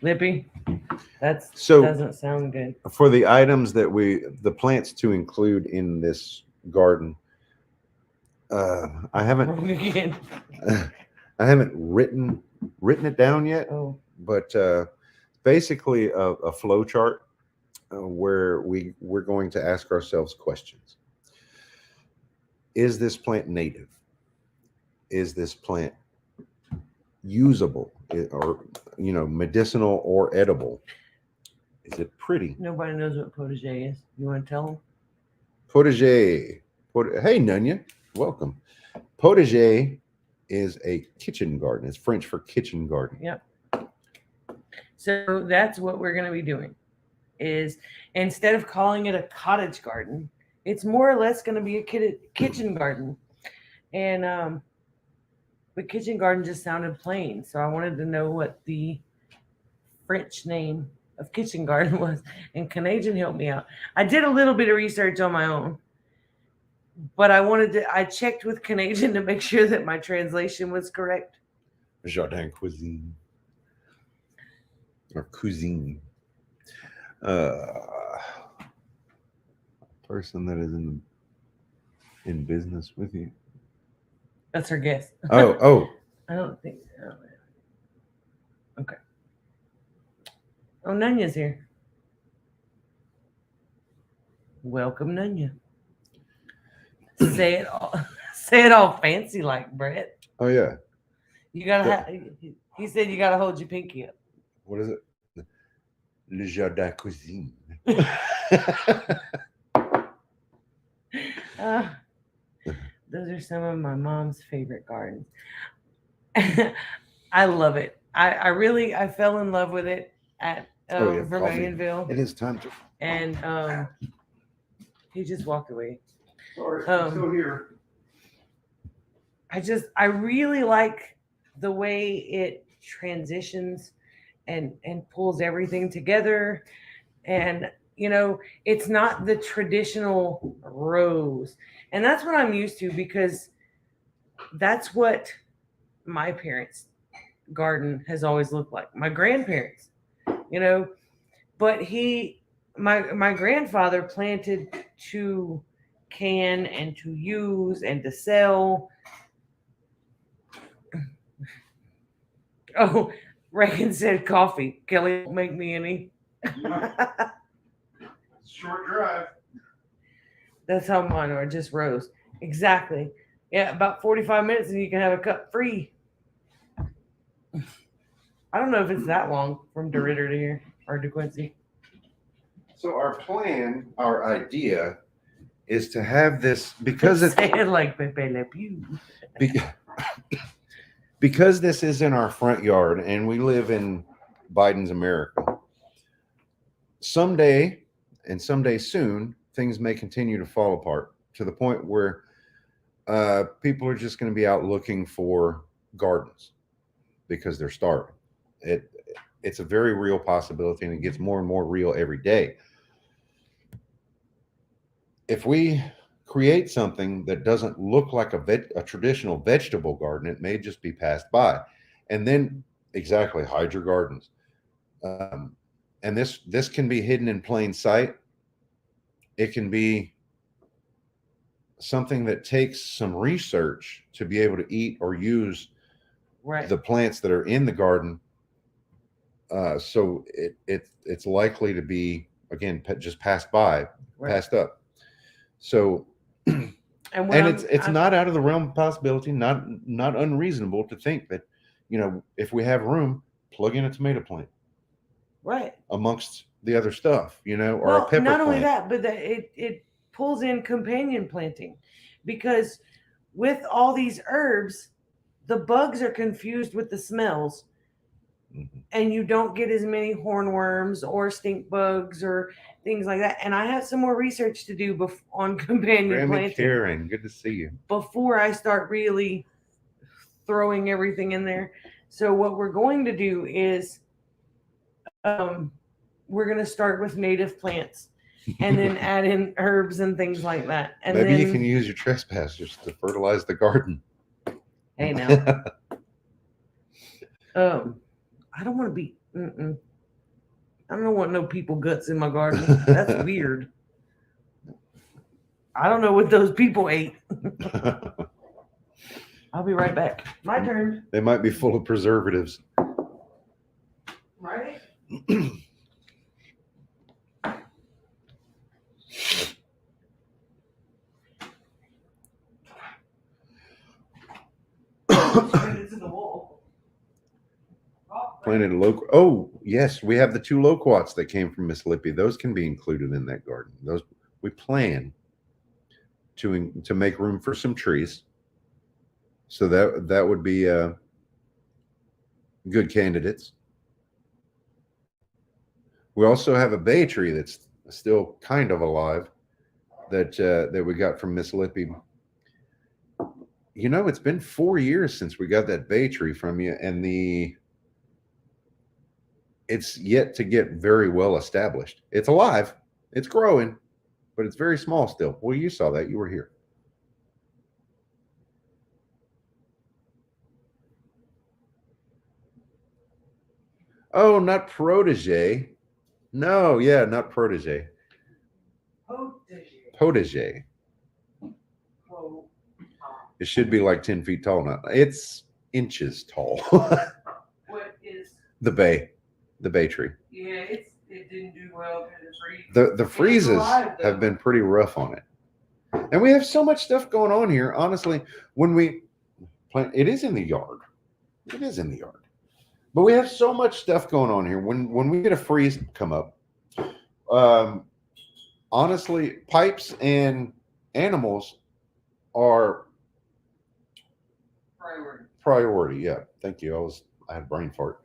B: Lippy, doesn't sound good.
A: For the items that the plants to include in this garden, I haven't written it down yet.
B: Oh.
A: But basically a flow chart where we're going to ask ourselves questions. Is this plant native? Is this plant usable or medicinal or edible? Is it pretty?
B: Nobody knows what potager is. You want to tell them?
A: Potager. Hey, Nunya, welcome. Potager is a kitchen garden. It's French for kitchen garden.
B: Yep. So that's what we're going to be doing is instead of calling it a cottage garden, it's more or less going to be a kitchen garden. And the kitchen garden just sounded plain. So I wanted to know what the French name of kitchen garden was. And Canadian helped me out. I did a little bit of research on my own, but I checked with Canadian to make sure that my translation was correct.
A: Jardin cuisine. Or cuisine. Person that is in business with you.
B: That's her guess.
A: Oh.
B: I don't think. Okay. Oh, Nunya's here. Welcome, Nunya. Say it all. Say it all fancy like Brett.
A: Oh yeah.
B: You gotta. He said you gotta hold your pinky up.
A: What is it? Le jardin cuisine.
B: Those are some of my mom's favorite gardens. I love it. I fell in love with it at Vermilionville.
A: It is time to.
B: And he just walked away.
A: Sorry, I'm still here.
B: I really like the way it transitions and pulls everything together. And it's not the traditional rows. And that's what I'm used to, because that's what my parents' garden has always looked like. My grandparents, but my grandfather planted to can and to use and to sell. Oh, Reagan said coffee. Kelly won't make me any.
A: Short drive.
B: That's how mine are, just rows. Exactly. Yeah, about 45 minutes and you can have a cup free. I don't know if it's that long from DeRitter to here or DeQuincy.
A: So our idea is to have this, because it's
B: Say it like Pepe Le Pew.
A: Because this is in our front yard and we live in Biden's America. Someday soon, things may continue to fall apart to the point where people are just going to be out looking for gardens because they're starving. It's a very real possibility, and it gets more and more real every day. If we create something that doesn't look like a traditional vegetable garden, it may just be passed by. And then exactly, hide your gardens. And this can be hidden in plain sight. It can be something that takes some research to be able to eat or use the plants that are in the garden. So it's likely to be, again, just passed by, passed up. So, and it's not out of the realm of possibility, not unreasonable to think that, if we have room, plug in a tomato plant,
B: right,
A: amongst the other stuff, or a pepper
B: not
A: plant.
B: only that, but it pulls in companion planting, because with all these herbs, the bugs are confused with the smells. Mm-hmm. And you don't get as many hornworms or stink bugs or things like that. And I have some more research to do on companion planting.
A: Karen, good to see you.
B: Before I start really throwing everything in there. So what we're going to do is we're going to start with native plants and then add in herbs and things like that. And
A: maybe you can use your trespassers to fertilize the garden.
B: Hey, now. I don't want to be. I don't want no people guts in my garden. That's weird. I don't know what those people ate. I'll be right back. My turn.
A: They might be full of preservatives.
B: Right? It's in the wall.
A: Planted local. Oh, yes, we have the 2 loquats that came from Miss Lippy. Those can be included in that garden. Those we plan to make room for some trees. So that would be good candidates. We also have a bay tree that's still kind of alive that we got from Miss Lippy. You know, it's been 4 years since we got that bay tree from you, and it's yet to get very well established. It's alive, it's growing, but it's very small still. Well, you saw that. You were here. Oh, not protege. No, yeah, not protege. Protege. It should be like 10 feet tall now. It's inches tall.
B: What is
A: the bay tree?
B: Yeah, it didn't do well because
A: The freezes have been pretty rough on it, and we have so much stuff going on here. Honestly, when we plant, it is in the yard. It is in the yard, but we have so much stuff going on here. When we get a freeze come up, honestly, pipes and animals are priority. Yeah, thank you. I had a brain fart.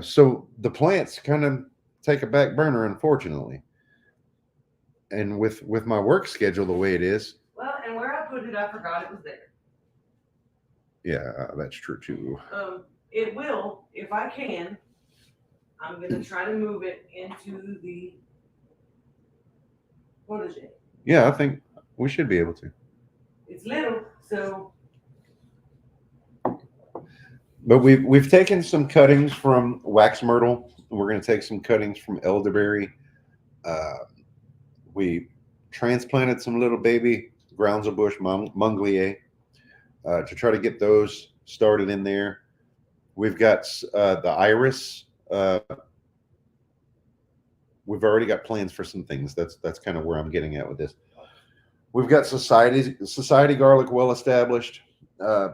A: So the plants kind of take a back burner, unfortunately. And with my work schedule the way it is.
B: Well, and where I put it, I forgot it was there.
A: Yeah, that's true too.
B: It will, if I can. I'm gonna try to move it into the protege.
A: Yeah, I think we should be able to.
B: It's little, so.
A: But we've taken some cuttings from wax myrtle. We're going to take some cuttings from elderberry. We transplanted some little baby groundsel-bush munglier to try to get those started in there. We've got the iris. We've already got plans for some things. That's kind of where I'm getting at with this. We've got society garlic well established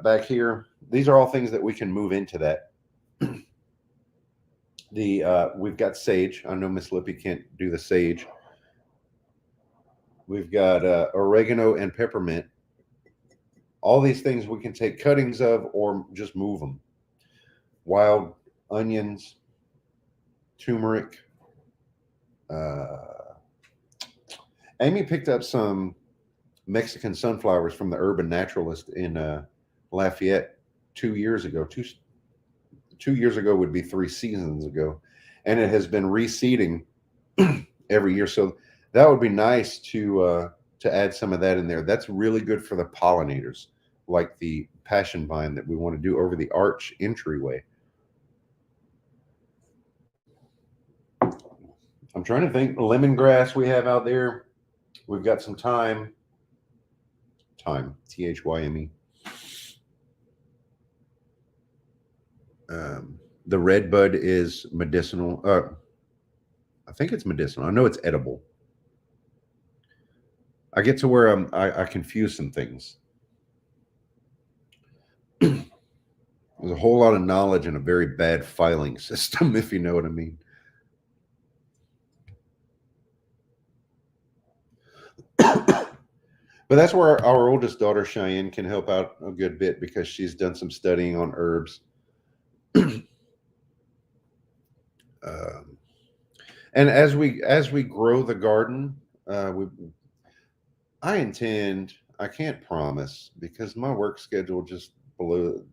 A: back here. These are all things that we can move into that. We've got sage. I know Miss Lippy can't do the sage. We've got oregano and peppermint. All these things we can take cuttings of or just move them. Wild onions, turmeric. Amy picked up some Mexican sunflowers from the Urban Naturalist in Lafayette 2 years ago. 2 years ago would be 3 seasons ago, and it has been reseeding every year. So that would be nice to add some of that in there. That's really good for the pollinators, like the passion vine that we want to do over the arch entryway. I'm trying to think. Lemongrass we have out there. We've got some thyme. Thyme, Thyme. The red bud is medicinal. I think it's medicinal. I know it's edible. I get to where I confuse some things. There's a whole lot of knowledge and a very bad filing system, if you know what I mean. But that's where our oldest daughter, Cheyenne, can help out a good bit because she's done some studying on herbs. And as we grow the garden, I can't promise because my work schedule just blew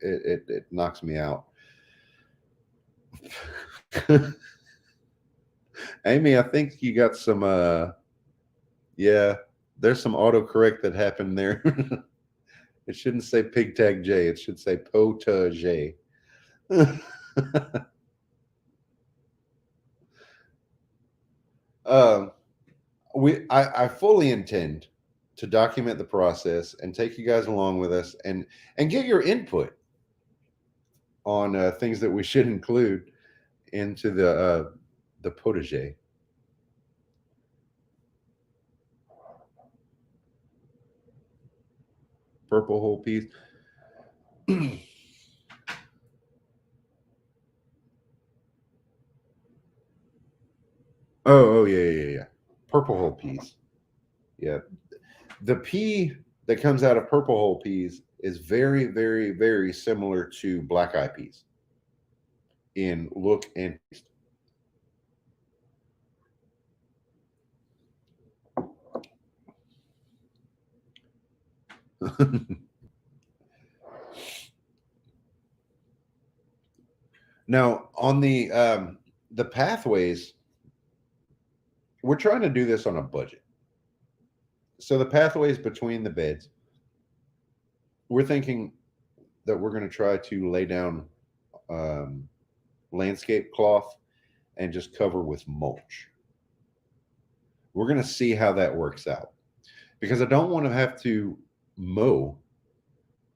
A: it knocks me out. Amy, I think you got some yeah, there's some autocorrect that happened there. It shouldn't say pig tag J, it should say potager. I fully intend to document the process and take you guys along with us and get your input on things that we should include into the potager. Purple whole peas. Oh yeah. Purple whole peas. Yeah. The pea that comes out of purple whole peas is very, very, very similar to black eye peas in look and taste. Now, on the pathways, we're trying to do this on a budget. So the pathways between the beds, we're thinking that we're going to try to lay down um, landscape cloth and just cover with mulch. We're going to see how that works out because I don't want to have to mow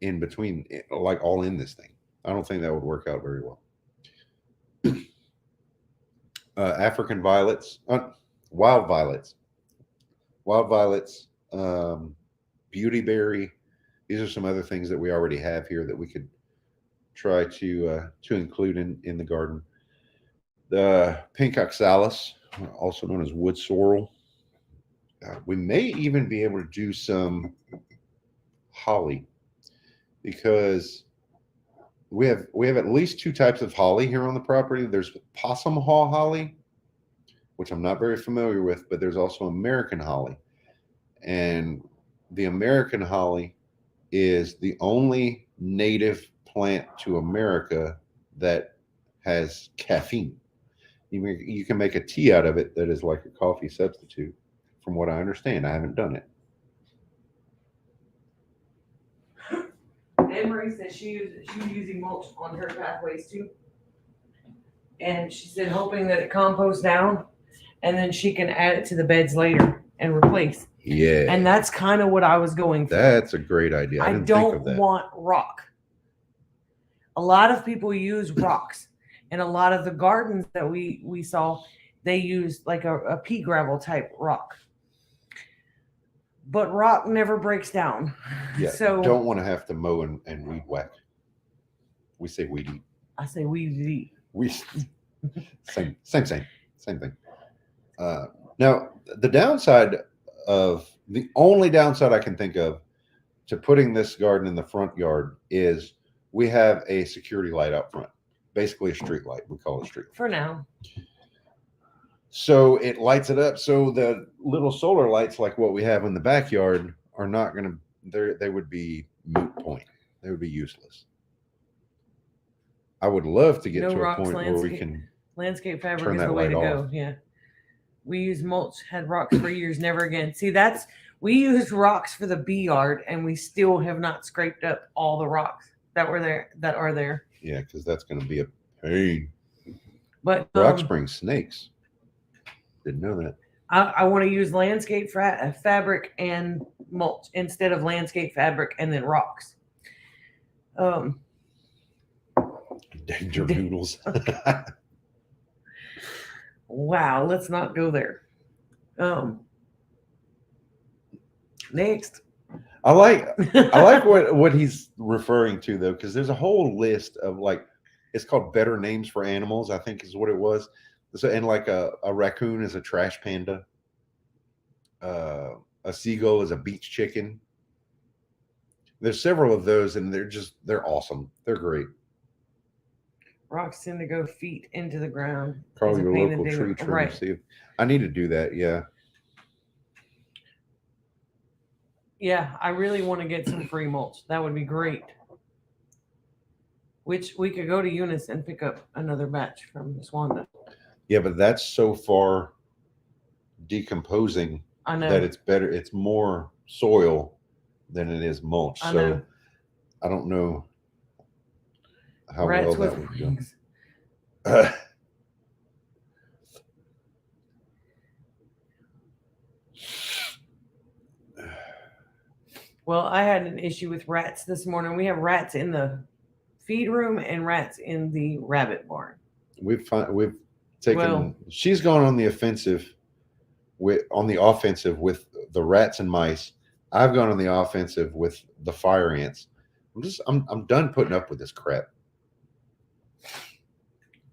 A: in between, like all in this thing. I don't think that would work out very well. African violets, wild violets, wild violets, beautyberry. These are some other things that we already have here that we could try to include in the garden. The pink oxalis, also known as wood sorrel. We may even be able to do some holly because we have at least two types of holly here on the property. There's possum haw holly, which I'm not very familiar with, but there's also American holly. And the American holly is the only native plant to America that has caffeine. You can make a tea out of it that is like a coffee substitute, from what I understand. I haven't done it.
B: Anne Marie said she was using mulch on her pathways too. And she said hoping that it composts down and then she can add it to the beds later and replace.
A: Yeah.
B: And that's kind of what I was going for.
A: That's a great idea. I didn't think of that.
B: Want rock. A lot of people use rocks. And a lot of the gardens that we saw, they use like a pea gravel type rock. But rock never breaks down.
A: Yeah,
B: so
A: don't want to have to mow and weed whack. We say weed eat.
B: I say weed eat.
A: We same thing. Now the only downside I can think of to putting this garden in the front yard is we have a security light out front, basically a street light. We call it a street light.
B: For now.
A: So it lights it up. So the little solar lights, like what we have in the backyard, are not going to. They would be moot point. They would be useless. I would love to get to a point where we can.
B: Landscape fabric is the way to go. Yeah. We use mulch, had rocks for years, never again. See, we used rocks for the bee yard, and we still have not scraped up all the rocks that are there.
A: Yeah, because that's going to be a pain.
B: But
A: rocks bring snakes. Didn't know that.
B: I want to use landscape fabric and mulch instead of landscape fabric and then rocks.
A: Danger noodles.
B: Wow, let's not go there. Next.
A: I like what he's referring to though, because there's a whole list of it's called Better Names for Animals, I think is what it was. So, and like a raccoon is a trash panda. A seagull is a beach chicken. There's several of those, and they're awesome. They're great.
B: Rocks tend to go feet into the ground.
A: Call your local tree trimmer. Right. See, I need to do that. Yeah.
B: Yeah, I really want to get some free mulch. That would be great. Which we could go to Eunice and pick up another batch from Miss Wanda.
A: Yeah, but that's so far decomposing that it's better. It's more soil than it is mulch. So I don't know how well that would go.
B: Well, I had an issue with rats this morning. We have rats in the feed room and rats in the rabbit barn.
A: We've taken. She's gone on the offensive with the rats and mice. I've gone on the offensive with the fire ants. I'm done putting up with this crap.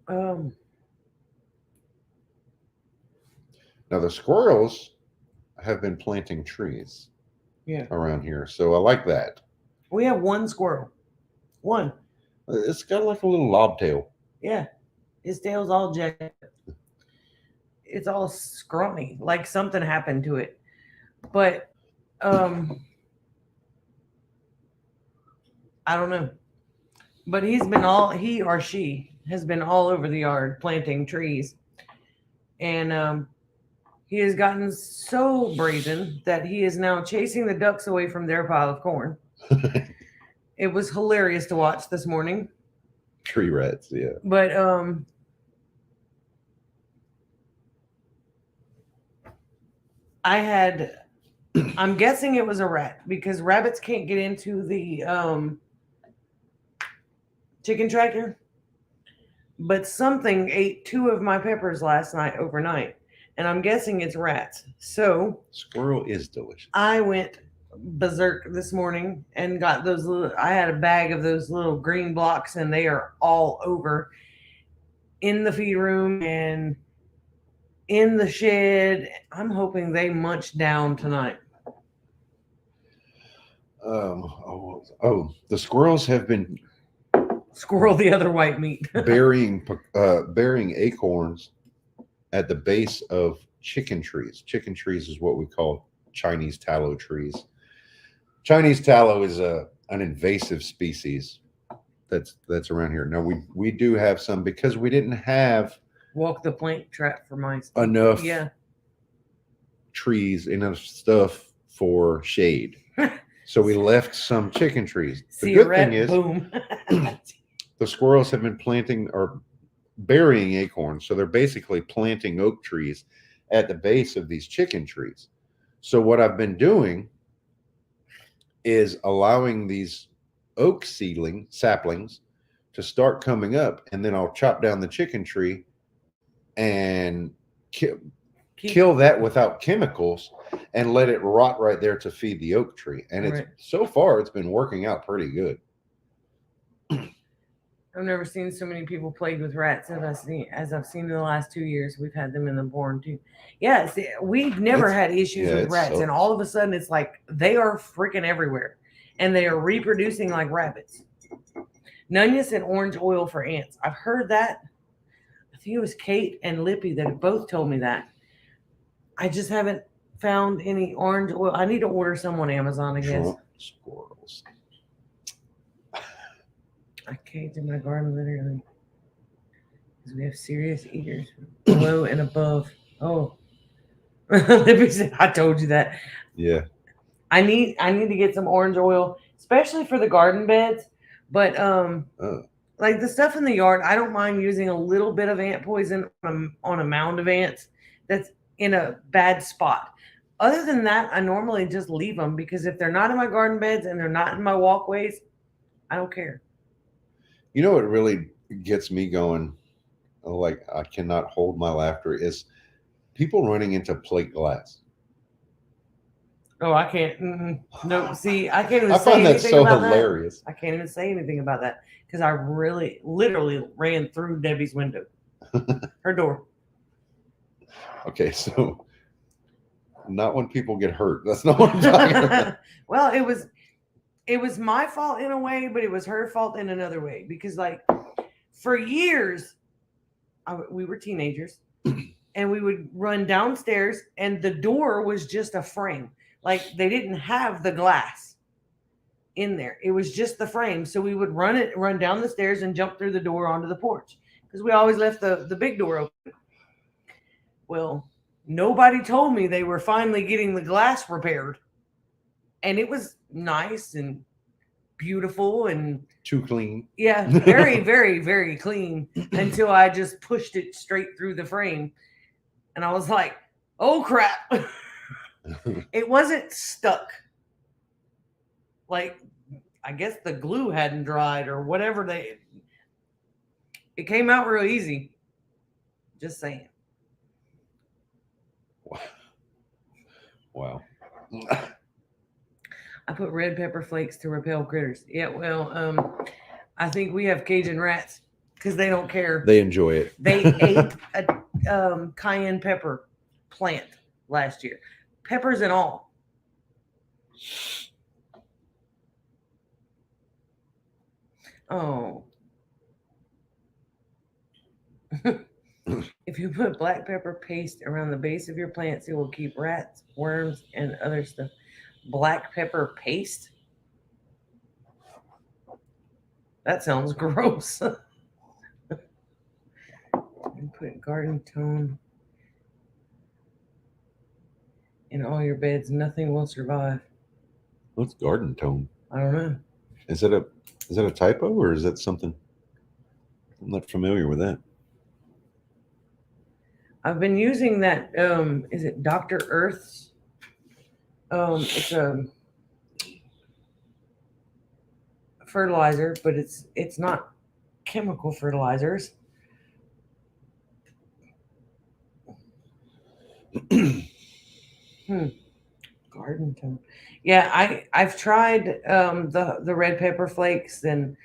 A: Now the squirrels have been planting trees around here, so I like that.
B: We have one squirrel. One.
A: It's got like a little lob tail.
B: Yeah. His tail's all jagged. It's all scrawny, like something happened to it. But I don't know. But he or she has been all over the yard planting trees. And he has gotten so brazen that he is now chasing the ducks away from their pile of corn. It was hilarious to watch this morning.
A: Tree rats, yeah.
B: But I'm guessing it was a rat because rabbits can't get into the chicken tractor. But something ate 2 of my peppers last night overnight, and I'm guessing it's rats. So
A: Squirrel is delicious.
B: I went berserk this morning and got those I had a bag of those little green blocks, and they are all over in the feed room and in the shed. I'm hoping they munch down tonight.
A: The squirrels have been
B: Squirrel the other white meat.
A: burying acorns at the base of chicken trees. Chicken trees is what we call Chinese tallow trees. Chinese tallow is an invasive species that's around here. Now we do have some because we didn't have
B: Walk the plank trap for mice.
A: enough
B: Yeah.
A: trees, enough stuff for shade. So we left some chicken trees. The good thing is
B: boom.
A: the squirrels have been planting or burying acorns. So they're basically planting oak trees at the base of these chicken trees. So what I've been doing is allowing these oak saplings to start coming up, and then I'll chop down the chicken tree and kill that without chemicals and let it rot right there to feed the oak tree. And it's so far it's been working out pretty good.
B: I've never seen so many people plagued with rats as I've seen in the last 2 years. We've had them in the barn too. Yeah, we've never had issues with rats, and all of a sudden it's like they are freaking everywhere, and they are reproducing like rabbits. Nunius and orange oil for ants. I've heard that. I think it was Kate and Lippy that have both told me that. I just haven't found any orange oil. I need to order some on Amazon, I guess.
A: Trump squirrels.
B: I caved in my garden literally because we have serious eaters below and above. Oh, Lippy said, I told you that.
A: Yeah.
B: I need to get some orange oil, especially for the garden beds. But like the stuff in the yard, I don't mind using a little bit of ant poison on a mound of ants that's in a bad spot. Other than that, I normally just leave them because if they're not in my garden beds and they're not in my walkways, I don't care.
A: You know what really gets me going, like I cannot hold my laughter, is people running into plate glass.
B: Oh, I can't. No, see, I can't even
A: I
B: say
A: find that
B: anything
A: so
B: about
A: hilarious.
B: that. I can't even say anything about that because I literally ran through Debbie's window, her door.
A: Okay, so not when people get hurt. That's not what I'm talking about.
B: Well, it was my fault in a way, but it was her fault in another way because, like, for years, we were teenagers, and we would run downstairs, and the door was just a frame. Like, they didn't have the glass in there. It was just the frame. So we would run down the stairs and jump through the door onto the porch because we always left the big door open. Well, nobody told me they were finally getting the glass repaired. And it was nice and beautiful and
A: too clean.
B: Yeah, very, very, very clean until I just pushed it straight through the frame. And I was like, oh, crap. It wasn't stuck. Like, I guess the glue hadn't dried or whatever. It came out real easy. Just saying.
A: Wow.
B: I put red pepper flakes to repel critters. Yeah, well, I think we have Cajun rats because they don't care.
A: They enjoy it.
B: They ate a cayenne pepper plant last year. Peppers and all. Oh. If you put black pepper paste around the base of your plants, it will keep rats, worms, and other stuff. Black pepper paste? That sounds gross. And put garden tone in all your beds. Nothing will survive.
A: What's garden tone?
B: I don't know.
A: Is that a typo or is that something? I'm not familiar with that.
B: I've been using that. Is it Dr. Earth's? It's a fertilizer, but it's not chemical fertilizers. Garden tone. Yeah, I've tried the red pepper flakes and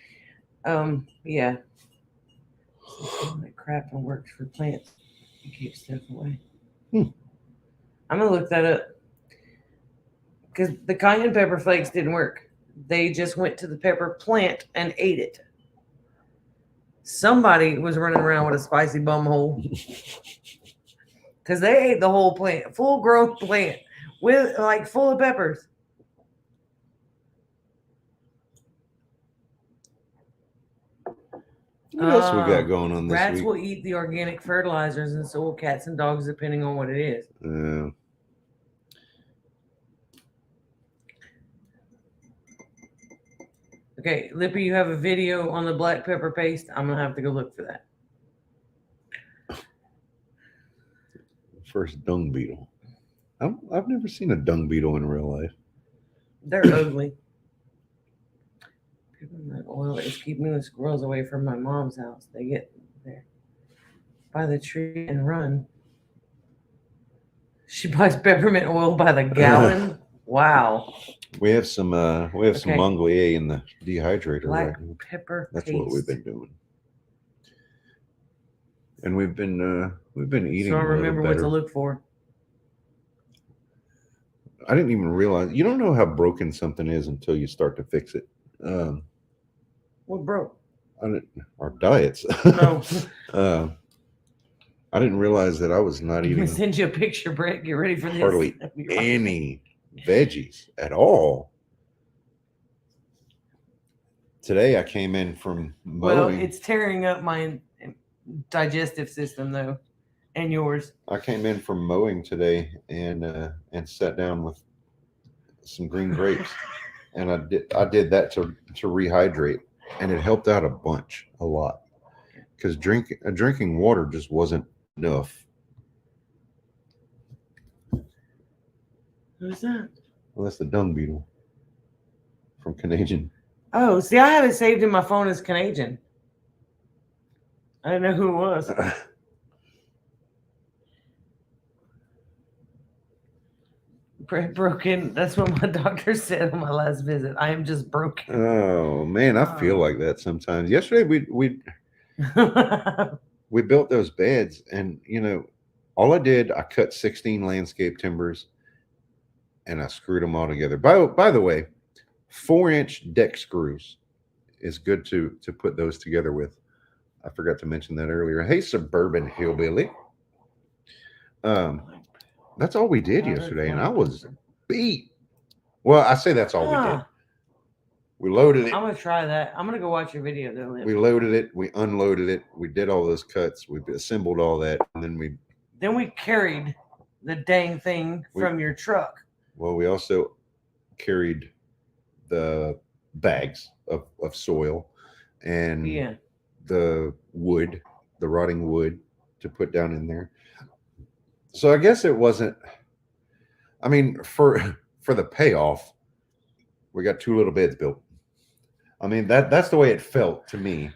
B: yeah. That crap and works for plants. You keep stuff away. I'm gonna look that up because the cayenne pepper flakes didn't work. They just went to the pepper plant and ate it. Somebody was running around with a spicy bum hole because they ate the whole plant, full grown plant with like full of peppers.
A: What else we got going on this
B: Rats
A: week?
B: will eat the organic fertilizers, and so will cats and dogs, depending on what it is. Okay, Lippy, you have a video on the black pepper paste. I'm gonna have to go look for that.
A: First dung beetle. I've never seen a dung beetle in real life.
B: They're ugly. Peppermint oil is keeping the squirrels away from my mom's house. They get there by the tree and run. She buys peppermint oil by the gallon. Wow.
A: We have some some Mongolier in the dehydrator
B: Black
A: right now.
B: pepper
A: That's
B: paste.
A: what we've been doing. And we've been eating.
B: So I
A: a little
B: remember what
A: better.
B: to look for.
A: I didn't even realize. You don't know how broken something is until you start to fix it.
B: What broke?
A: Our diets.
B: No.
A: I didn't realize that I was not
B: I'm
A: eating
B: gonna send you a picture, Brett. Get ready for this.
A: hardly any veggies at all. Today I came in from mowing.
B: Well, it's tearing up my digestive system though, and yours.
A: I came in from mowing today and sat down with some green grapes, and I did that to rehydrate, and it helped out a lot, because drinking water just wasn't enough.
B: Who's that?
A: Well, that's the dung beetle from Canadian.
B: Oh, see, I have it saved in my phone as Canadian. I didn't know who it was. Broken. That's what my doctor said on my last visit. I am just broken.
A: Oh man, I feel like that sometimes. Yesterday we built those beds, and all I did, I cut 16 landscape timbers and I screwed them all together. By the way, 4-inch deck screws is good to put those together with. I forgot to mention that earlier. Hey, suburban hillbilly. That's all we did yesterday, and I was beat. Well, I say that's all we did. We loaded it.
B: I'm gonna try that. I'm gonna go watch your video though.
A: We loaded it. We unloaded it. We did all those cuts. We assembled all that, and then we
B: carried the dang thing from your truck.
A: Well, we also carried the bags of soil and the wood, the rotting wood to put down in there. So I guess it wasn't. I mean, for the payoff, we got 2 little beds built. I mean, that's the way it felt to me,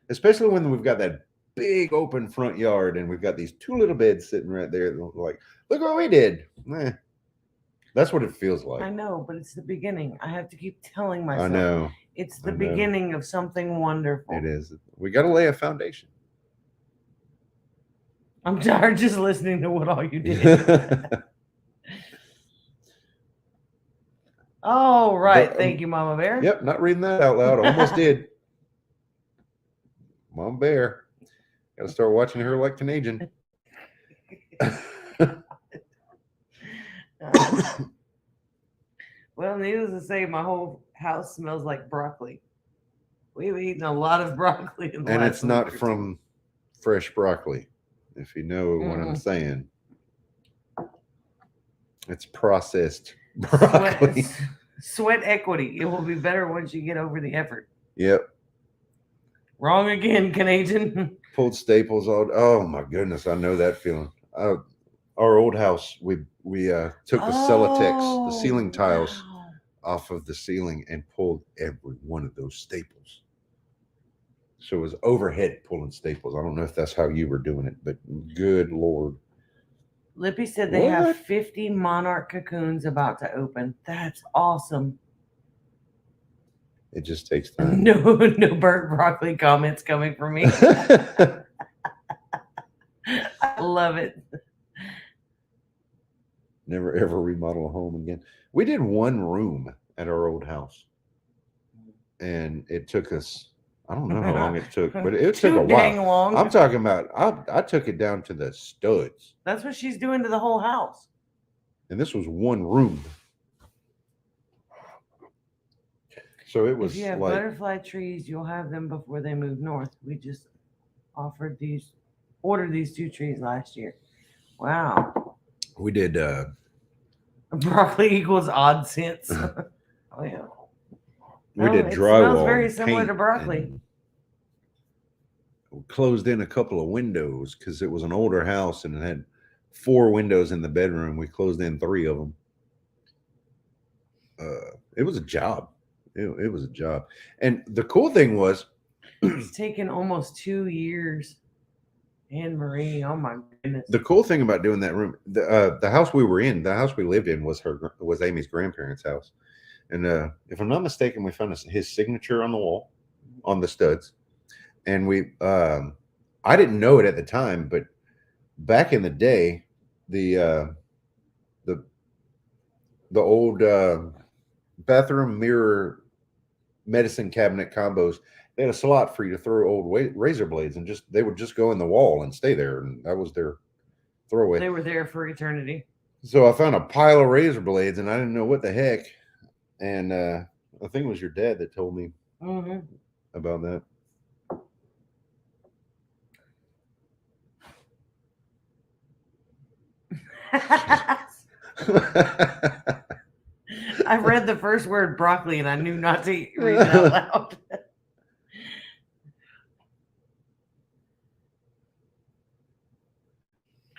A: especially when we've got that big open front yard and we've got these 2 little beds sitting right there. Like, look what we did. That's what it feels like.
B: I know, but it's the beginning. I have to keep telling myself.
A: I know.
B: It's the beginning of something wonderful.
A: It is. We got to lay a foundation.
B: I'm tired just listening to what all you did. All right. Thank you, Mama Bear.
A: Yep. Not reading that out loud. Almost did. Mom Bear. Got to start watching her like Canadian.
B: Well, needless to say, my whole house smells like broccoli. We've eaten a lot of broccoli in the
A: And
B: last
A: it's not
B: week or two.
A: from fresh broccoli, if you know what I'm
B: Mm-mm.
A: saying. It's processed broccoli.
B: Sweat equity. It will be better once you get over the effort.
A: Yep.
B: Wrong again, Canadian.
A: Pulled staples all. Oh my goodness, I know that feeling. Our old house, we took the Celotex, the ceiling tiles
B: Wow.
A: off of the ceiling and pulled every one of those staples. So it was overhead pulling staples. I don't know if that's how you were doing it, but good Lord.
B: Lippy said they have
A: What?
B: 50 monarch cocoons about to open. That's awesome.
A: It just takes time.
B: No burnt broccoli comments coming from me. I love it.
A: Never ever remodel a home again. We did one room at our old house, and it took us, I don't know how long it took, but it took a
B: Too dang
A: while.
B: long.
A: I'm talking about, I took it down to the studs,
B: That's what she's doing to the whole house.
A: and this was one room. So it was
B: If you have
A: like,
B: butterfly trees, you'll have them before they move north. We just ordered these 2 trees last year. Wow.
A: we did,
B: Broccoli equals odd cents. Oh yeah.
A: we
B: Oh,
A: did
B: it
A: drywall.
B: smells very
A: and
B: similar to
A: paint,
B: broccoli.
A: and we closed in a couple of windows because it was an older house and it had 4 windows in the bedroom. We closed in 3 of them. It was a job. It was a job. And the cool thing was,
B: It's taken almost 2 years. Anne Marie, oh my goodness.
A: the cool thing about doing that room, the house we were in, the house we lived in was Amy's grandparents' house. And if I'm not mistaken, we found his signature on the wall, on the studs. And I didn't know it at the time, but back in the day, the old bathroom mirror medicine cabinet combos, they had a slot for you to throw old razor blades, and they would just go in the wall and stay there, and that was their throwaway.
B: They were there for eternity.
A: So I found a pile of razor blades, and I didn't know what the heck. And I think it was your dad that told me about that.
B: I read the first word broccoli and I knew not to read it out loud.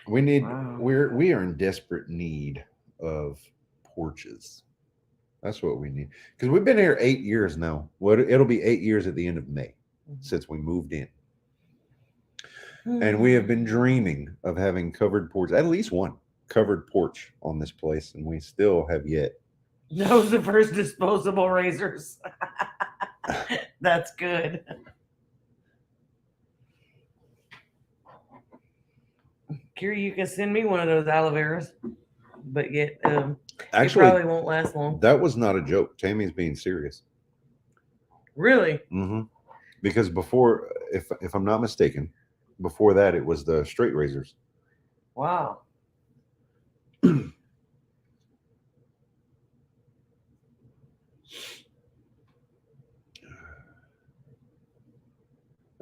A: We are in desperate need of porches. That's what we need, because we've been here 8 years now. It'll be 8 years at the end of May since we moved in. And we have been dreaming of having covered porch, at least one covered porch on this place, and we still have yet.
B: Those the first disposable razors. That's good. Kira, you can send me one of those aloe veras, but yet
A: Actually,
B: it probably won't last long.
A: That was not a joke. Tammy's being serious.
B: Really?
A: Mm-hmm. Because before, if I'm not mistaken, before that it was the straight razors.
B: Wow.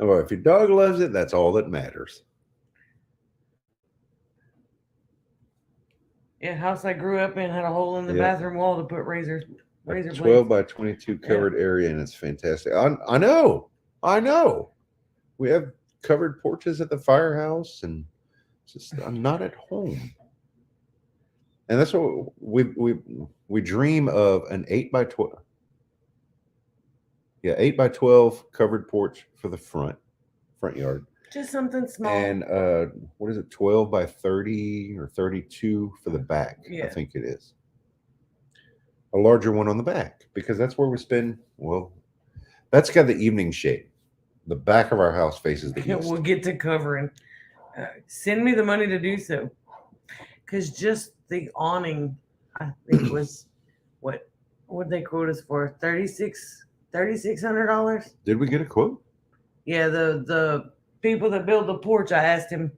A: Oh, if your dog loves it, that's all that matters.
B: Yeah, house I grew up in had a hole in the bathroom wall to put razor
A: 12
B: blades.
A: by 22 covered area, and it's fantastic. I know. We have covered porches at the firehouse, and just I'm not at home. And that's what we dream of, an 8 by 12. Yeah, 8 by 12 covered porch for the front yard.
B: Just something small.
A: And what is it, 12 by 30 or 32 for the back?
B: Yeah.
A: I think it is. A larger one on the back, because that's where we spend. Well, that's got the evening shade. The back of our house faces the east.
B: We'll get to covering. Send me the money to do so. Because just the awning, I think was what they quote us for? $3,600.
A: Did we get a quote?
B: Yeah, the people that build the porch, I asked him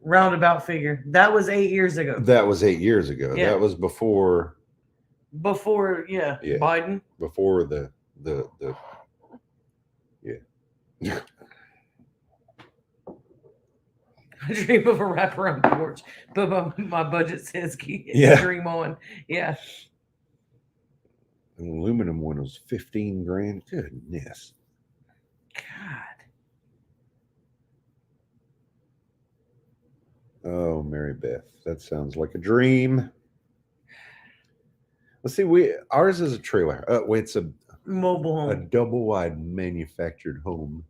B: roundabout figure. That was 8 years ago.
A: That was 8 years ago.
B: Yeah.
A: That was before
B: Biden.
A: Before the
B: I dream of a wraparound porch, but my budget says keep
A: Yeah.
B: dream on. Yeah.
A: An aluminum one was 15 grand. Goodness.
B: God.
A: Oh, Mary Beth, that sounds like a dream. Let's see. Ours is a trailer. It's a
B: Mobile home.
A: a double wide manufactured home,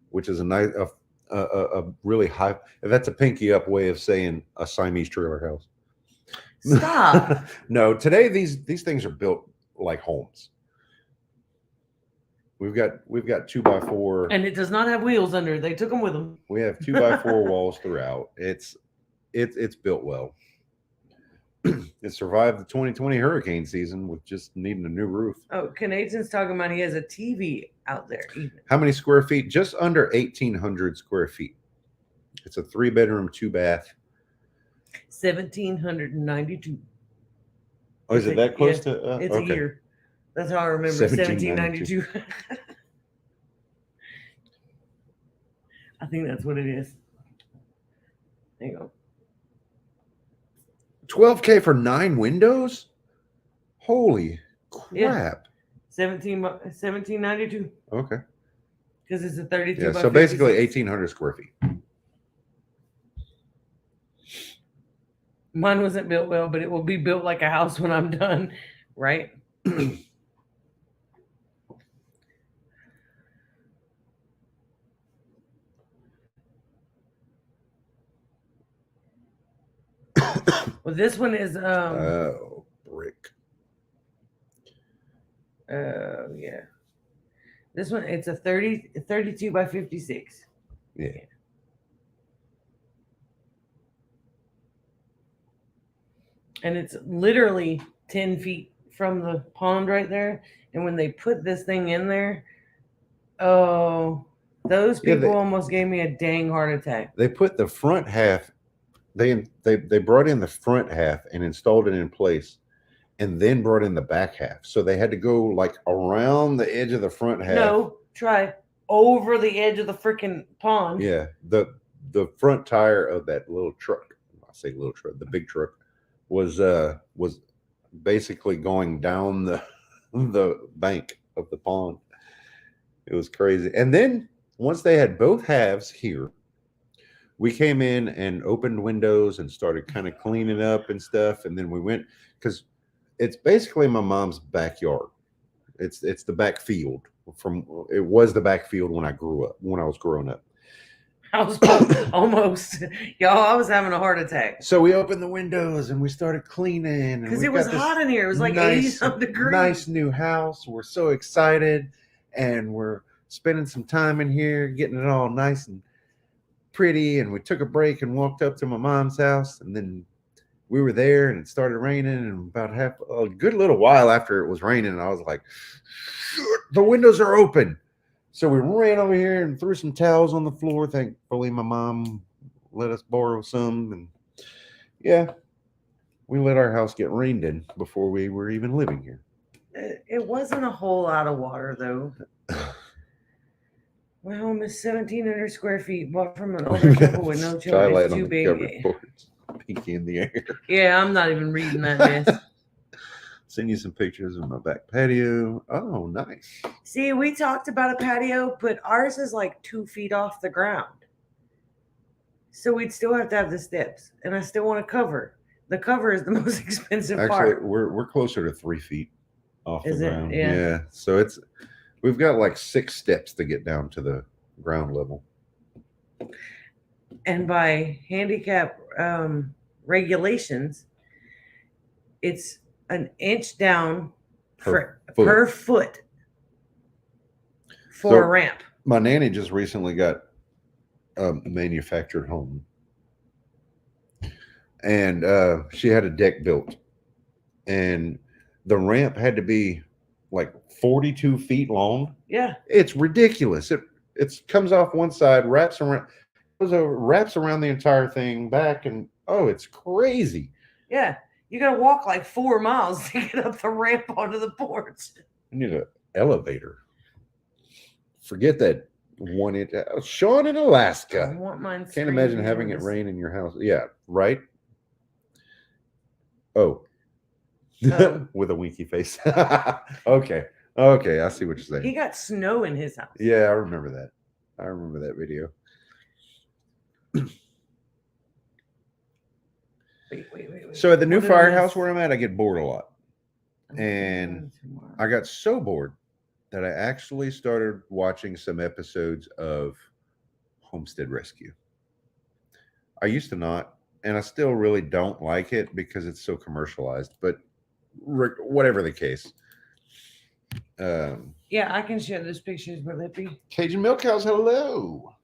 A: which is a nice, a really high. That's a pinky up way of saying a Siamese trailer house.
B: Stop.
A: No, today these things are built like homes. We've got 2x4,
B: And it does not have wheels under it. They took them with them.
A: we have 2x4 walls throughout. It's built well. It survived the 2020 hurricane season with just needing a new roof.
B: Oh, Canadian's talking about he has a TV out there.
A: How many square feet? Just under 1,800 square feet. It's a 3-bedroom, 2-bath.
B: 1,792.
A: Oh, is it that close to?
B: It's
A: okay.
B: a year. That's how I remember 1792. I think that's what it is. Hang on.
A: $12K for 9 windows? Holy crap.
B: Yeah. 1792.
A: Okay.
B: Because it's a 32
A: Yeah,
B: by
A: so basically
B: 56.
A: 1,800 square feet.
B: Mine wasn't built well, but it will be built like a house when I'm done, right? Well, this one is
A: brick.
B: Yeah. This one, it's a 32 by 56.
A: Yeah.
B: And it's literally 10 feet from the pond right there. And when they put this thing in there, oh, those people almost gave me a dang heart attack.
A: They put the front half, they brought in the front half and installed it in place, and then brought in the back half. So they had to go like around the edge of the front half.
B: No, try over the edge of the freaking pond.
A: Yeah, the front tire of that little truck, I say little truck, the big truck, was basically going down the bank of the pond. It was crazy. And then once they had both halves here, we came in and opened windows and started kind of cleaning up and stuff. And then we went, because it's basically my mom's backyard. It's the back field. It was the back field when I was growing up.
B: I was almost, y'all, I was having a heart attack.
A: So we opened the windows and we started cleaning.
B: Because it was hot in here. It was like 80-some degrees.
A: Nice new house. We're so excited. And we're spending some time in here, getting it all nice and pretty. And we took a break and walked up to my mom's house. And then we were there and it started raining. And about a good little while after it was raining, I was like, the windows are open. So we ran over here and threw some towels on the floor. Thankfully, my mom let us borrow some. And yeah, we let our house get rained in before we were even living here.
B: It wasn't a whole lot of water, though. My home is 1,700 square feet, bought from an older couple with no children. It's too big.
A: Pinky in the air.
B: Yeah, I'm not even reading that mess.
A: Send you some pictures of my back patio. Oh, nice.
B: See, we talked about a patio, but ours is like 2 feet off the ground. So we'd still have to have the steps. And I still want to cover. The cover is the most expensive part.
A: Actually, we're closer to 3 feet off the ground.
B: Yeah.
A: So we've got like 6 steps to get down to the ground level.
B: And by handicap regulations, it's an inch down per foot for a ramp.
A: My nanny just recently got a manufactured home, and she had a deck built, and the ramp had to be like 42 feet long.
B: Yeah,
A: it's ridiculous. It comes off one side, wraps around the entire thing back, and it's crazy.
B: Yeah. You got to walk like 4 miles to get up the ramp onto the porch.
A: You need an elevator. Forget that 1 inch. Sean in
B: I
A: Alaska.
B: want mine.
A: Can't imagine having it rain in your house. Yeah, right. Oh, with a winky face. Okay. Okay, I see what you're saying.
B: He got snow in his house.
A: Yeah, I remember that. I remember that video.
B: Wait.
A: So at the new firehouse where I'm at, I get bored a lot. And I got so bored that I actually started watching some episodes of Homestead Rescue. I used to not, and I still really don't like it because it's so commercialized, but whatever the case.
B: Yeah, I can share those pictures with Lippy.
A: Cajun Milk Cows, hello.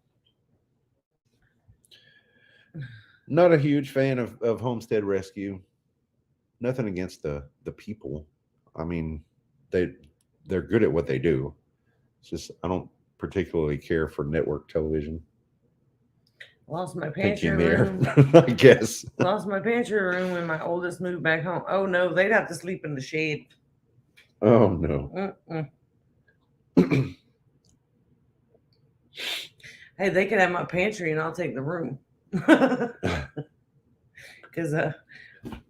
A: Not a huge fan of Homestead Rescue. Nothing against the people. I mean, they're good at what they do. It's just I don't particularly care for network television.
B: Lost my pantry room.
A: I guess.
B: Lost my pantry room when my oldest moved back home. Oh no, they'd have to sleep in the shade.
A: Oh no.
B: Hey, they could have my pantry and I'll take the room. Because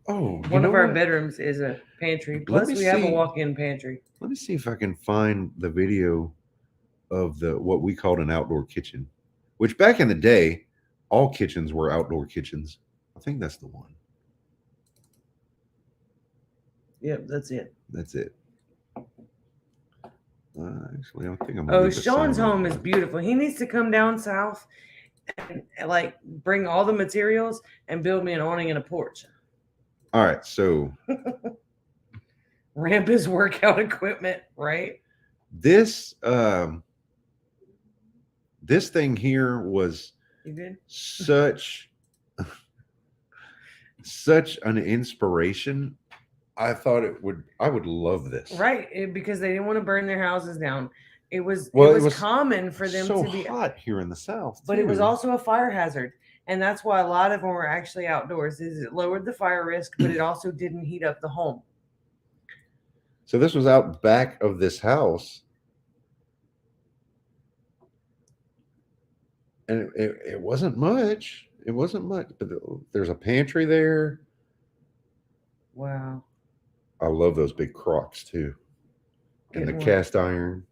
B: one of our bedrooms is a pantry. Plus, we have a walk-in pantry.
A: Let me see if I can find the video of what we called an outdoor kitchen, which back in the day, all kitchens were outdoor kitchens. I think that's the one.
B: Yep, that's it.
A: That's it. Actually, I think I'm.
B: Oh, Sean's home is beautiful. He needs to come down south and like bring all the materials and build me an awning and a porch.
A: All right, so
B: ramp his workout equipment, right?
A: This thing here was such an inspiration. I thought I would love this.
B: Right, because they didn't want to burn their houses down. It was common for them to be
A: hot here in the South,
B: but it was also a fire hazard. And that's why a lot of them were actually outdoors. Is it lowered the fire risk, but it also didn't heat up the home.
A: So this was out back of this house. And it wasn't much. It wasn't much, but there's a pantry there.
B: Wow.
A: I love those big crocks too. And the cast iron.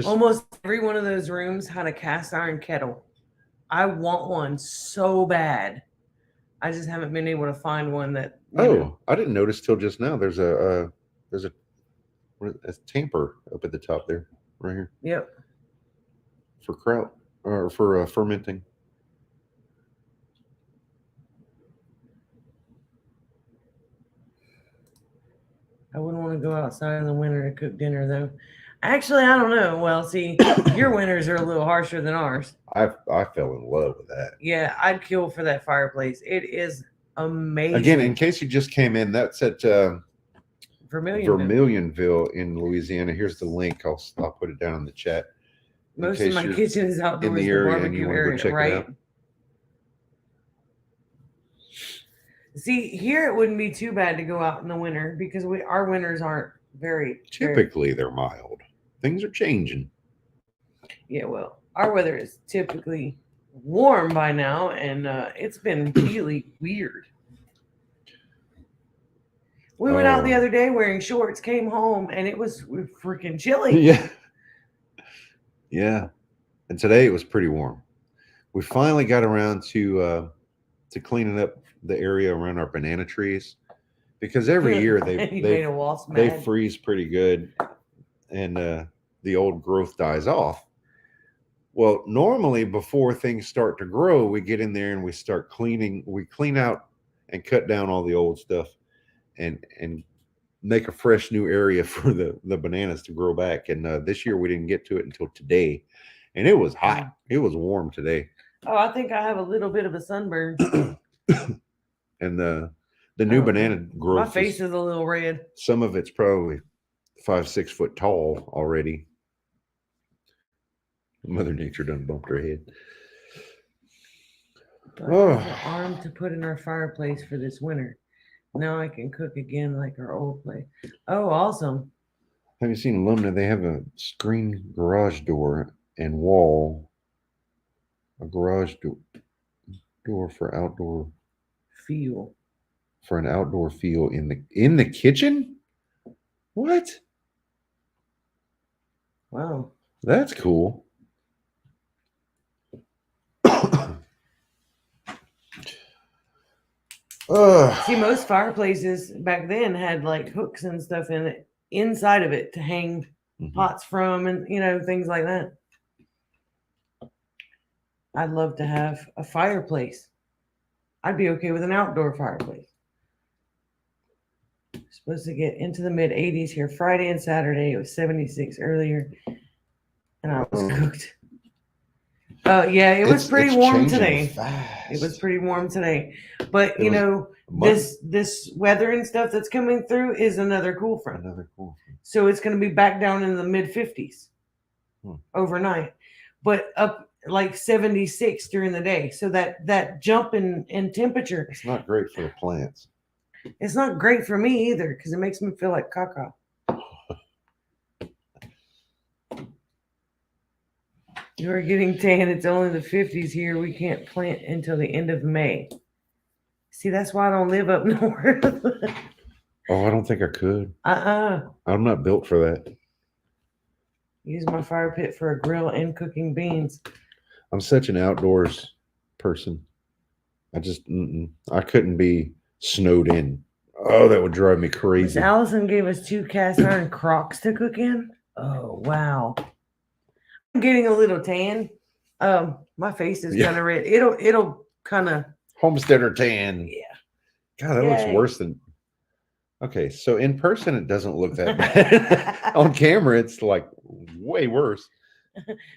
B: Almost every one of those rooms had a cast iron kettle. I want one so bad. I just haven't been able to find one that.
A: I didn't notice till just now. There's a tamper up at the top there, right here.
B: Yep.
A: For kraut or for fermenting.
B: I wouldn't want to go outside in the winter to cook dinner though. Actually, I don't know. Well, see, your winters are a little harsher than ours.
A: I fell in love with that.
B: Yeah, I'd kill for that fireplace. It is amazing.
A: Again, in case you just came in, that's at
B: Vermilionville
A: in Louisiana. Here's the link. I'll put it down in the chat.
B: Most of my kitchen is outdoors,
A: in the area, and you want to go check it out.
B: See, here it wouldn't be too bad to go out in the winter because our winters aren't very.
A: Typically, they're mild. Things are changing.
B: Yeah, well, our weather is typically warm by now, and it's been really weird. We went out the other day wearing shorts, came home, and it was freaking chilly.
A: Yeah. Yeah. And today it was pretty warm. We finally got around to cleaning up the area around our banana trees because every year they freeze pretty good and the old growth dies off. Well, normally before things start to grow, we get in there and we start cleaning. We clean out and cut down all the old stuff and make a fresh new area for the bananas to grow back. And this year we didn't get to it until today, and it was hot. It was warm today.
B: Oh, I think I have a little bit of a sunburn.
A: And the new banana growth.
B: My face is a little red.
A: Some of it's probably 5-6 foot tall already. Mother Nature done bumped her head.
B: An arm to put in our fireplace for this winter. Now I can cook again like our old place. Oh, awesome.
A: Have you seen Lumina? They have a screen garage door and wall. A garage door for outdoor
B: Feel.
A: for an outdoor feel in the kitchen. What?
B: Wow.
A: That's cool.
B: See, most fireplaces back then had like hooks and stuff in it inside of it to hang pots from, and things like that. I'd love to have a fireplace. I'd be okay with an outdoor fireplace. Supposed to get into the mid 80s here Friday and Saturday. It was 76 earlier, and I was cooked. Yeah, it was pretty warm today.
A: Fast.
B: It was pretty warm today, but this weather and stuff that's coming through is another cool front. So it's going to be back down in the mid 50s overnight, but up like 76 during the day. So that jump in temperature.
A: It's not great for the plants.
B: It's not great for me either because it makes me feel like caca. You're getting tan. It's only the 50s here. We can't plant until the end of May. See, that's why I don't live up north.
A: Oh, I don't think I could.
B: I'm
A: not built for that.
B: Use my fire pit for a grill and cooking beans.
A: I'm such an outdoors person. I just, I couldn't be snowed in. Oh, that would drive me crazy.
B: Miss Allison gave us 2 cast iron crocks to cook in. Oh, wow. I'm getting a little tan. My face is kind of red. It'll kind of
A: homesteader tan.
B: Yeah.
A: God, that looks worse than. Okay, so in person it doesn't look that bad. On camera, it's like way worse.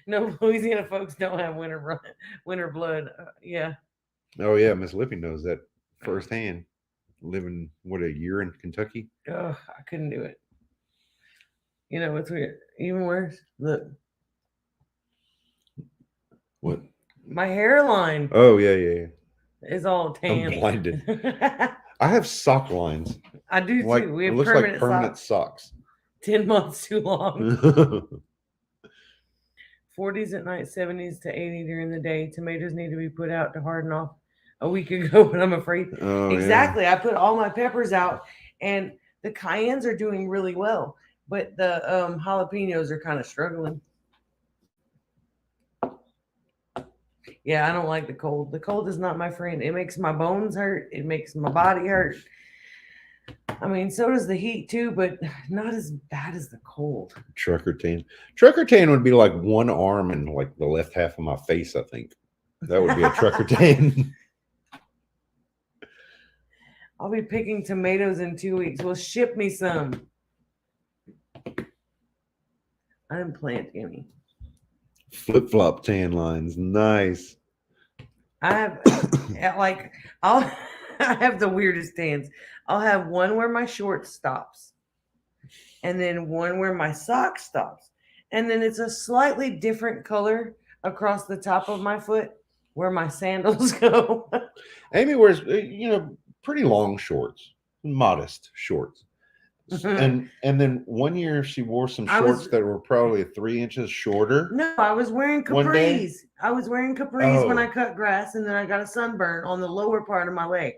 B: No, Louisiana folks don't have winter blood. Yeah.
A: Oh yeah, Miss Lippy knows that firsthand. Living a year in Kentucky.
B: Oh, I couldn't do it. You know what's weird? Even worse. Look.
A: What?
B: My hairline.
A: Oh yeah.
B: Is all tan.
A: I'm blinded. I have sock lines.
B: I do too. We have
A: it looks like permanent socks.
B: 10 months too long. 40s at night, 70s to 80 during the day. Tomatoes need to be put out to harden off a week ago, but I'm afraid. Oh, exactly. Yeah. I put all my peppers out, and the cayennes are doing really well, but the jalapenos are kind of struggling. Yeah, I don't like the cold. The cold is not my friend. It makes my bones hurt. It makes my body hurt. I mean, so does the heat too, but not as bad as the cold.
A: Trucker tan. Trucker tan would be like one arm and like the left half of my face, I think. That would be a trucker tan.
B: I'll be picking tomatoes in 2 weeks. Well, ship me some. I didn't plant any.
A: Flip-flop tan lines. Nice.
B: I have I have the weirdest tans. I'll have one where my short stops, and then one where my sock stops, and then it's a slightly different color across the top of my foot where my sandals go.
A: Amy wears, pretty long shorts, modest shorts. And then one year she wore some shorts that were probably 3 inches shorter.
B: No, I was wearing capris. I was wearing capris when I cut grass, and then I got a sunburn on the lower part of my leg.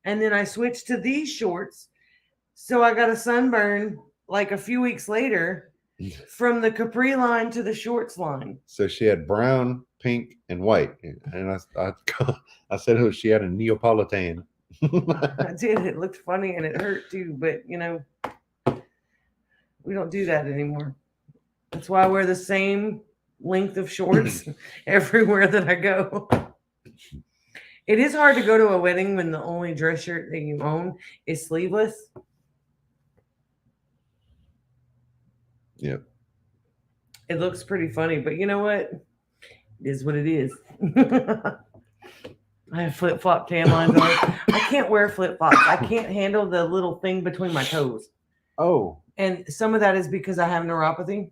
B: And then I switched to these shorts. So I got a sunburn like a few weeks later from the capri line to the shorts line.
A: So she had brown, pink, and white. And I said, oh, she had a Neapolitan.
B: I did. It looked funny and it hurt too, but we don't do that anymore. That's why I wear the same length of shorts everywhere that I go. It is hard to go to a wedding when the only dress shirt that you own is sleeveless.
A: Yep.
B: It looks pretty funny, but you know what? It is what it is. I have flip-flop tan lines on. I can't wear flip-flops. I can't handle the little thing between my toes.
A: Oh.
B: And some of that is because I have neuropathy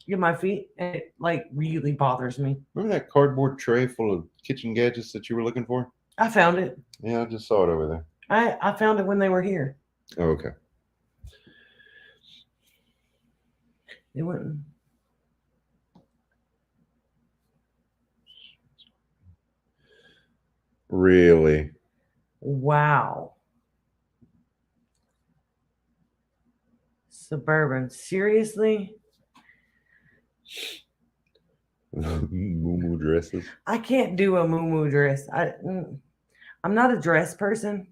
B: in my feet, and it really bothers me.
A: Remember that cardboard tray full of kitchen gadgets that you were looking for?
B: I found it.
A: Yeah, I just saw it over there.
B: I found it when they were here.
A: Oh, okay.
B: It wouldn't.
A: Really?
B: Wow. Suburban. Seriously?
A: Moo dresses.
B: I can't do a moo dress. I'm not a dress person.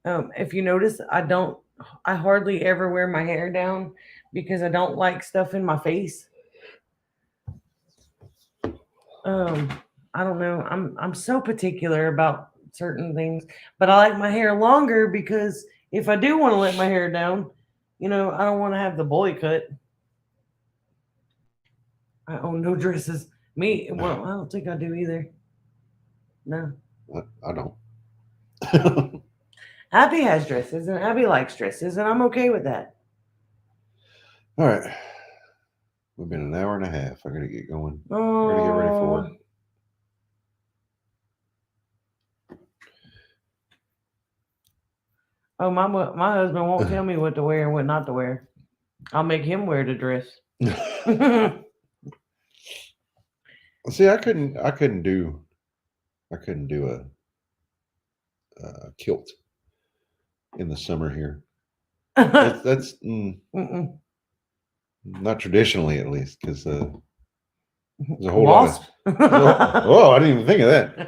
B: If you notice, I hardly ever wear my hair down because I don't like stuff in my face. I don't know. I'm so particular about certain things, but I like my hair longer because if I do want to let my hair down, I don't want to have the boy cut. I own no dresses. Me, well, I don't think I do either. No.
A: I don't.
B: Abby has dresses and Abby likes dresses, and I'm okay with that.
A: All right. We've been an hour and a half. I gotta get going.
B: Oh,
A: I gotta get ready for work.
B: Oh, my husband won't tell me what to wear and what not to wear. I'll make him wear the dress.
A: See, I couldn't do a kilt in the summer here. That's not traditionally, at least, because there's a whole
B: Wasp?
A: Oh, I didn't even think of that.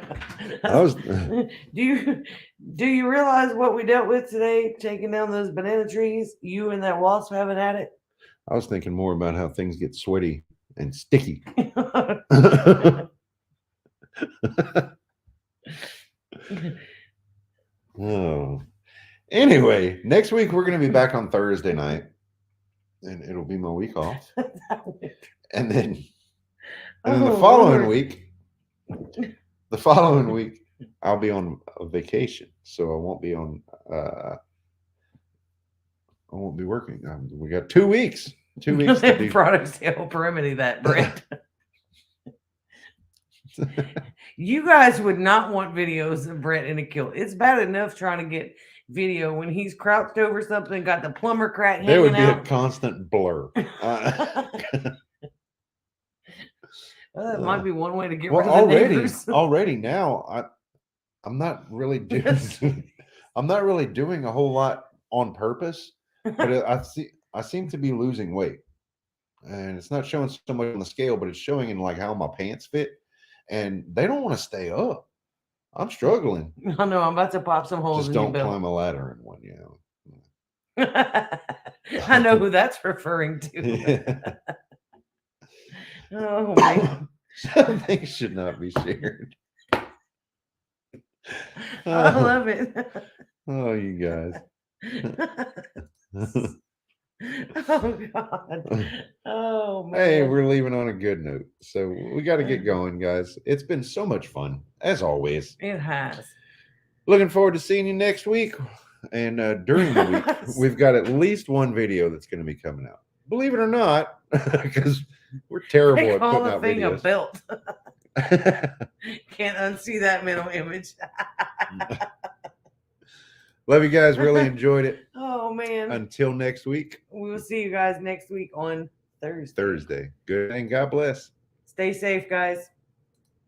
B: Do you realize what we dealt with today, taking down those banana trees? You and that wasp haven't had it.
A: I was thinking more about how things get sweaty and sticky. Oh. Anyway, next week we're going to be back on Thursday night, and it'll be my week off. And then the following week, I'll be on a vacation, so I won't be on. I won't be working. We got 2 weeks. 2 weeks to do
B: products to help remedy that, Brent. You guys would not want videos of Brent in a kilt. It's bad enough trying to get video when he's crouched over something, got the plumber crack hanging out.
A: There would be a constant blur.
B: That might be one way to get rid of the neighbors.
A: Already now, I'm not really doing. I'm not really doing a whole lot on purpose, but I seem to be losing weight, and it's not showing so much on the scale, but it's showing in like how my pants fit, and they don't want to stay up. I'm struggling.
B: I know. I'm about to pop some holes.
A: Just don't climb a ladder in one,
B: I know who that's referring to.
A: Yeah.
B: Oh man.
A: Some things should not be shared.
B: I love it.
A: Oh, you guys.
B: Oh God. Oh man.
A: Hey, we're leaving on a good note. So we got to get going, guys. It's been so much fun, as always.
B: It has.
A: Looking forward to seeing you next week. And during the week, we've got at least one video that's going to be coming out. Believe it or not, because we're terrible at putting out
B: thing
A: videos.
B: A belt. Can't unsee that mental image.
A: Love you guys. Really enjoyed it.
B: Oh man.
A: Until next week.
B: We will see you guys next week on Thursday.
A: Good, and God bless.
B: Stay safe, guys.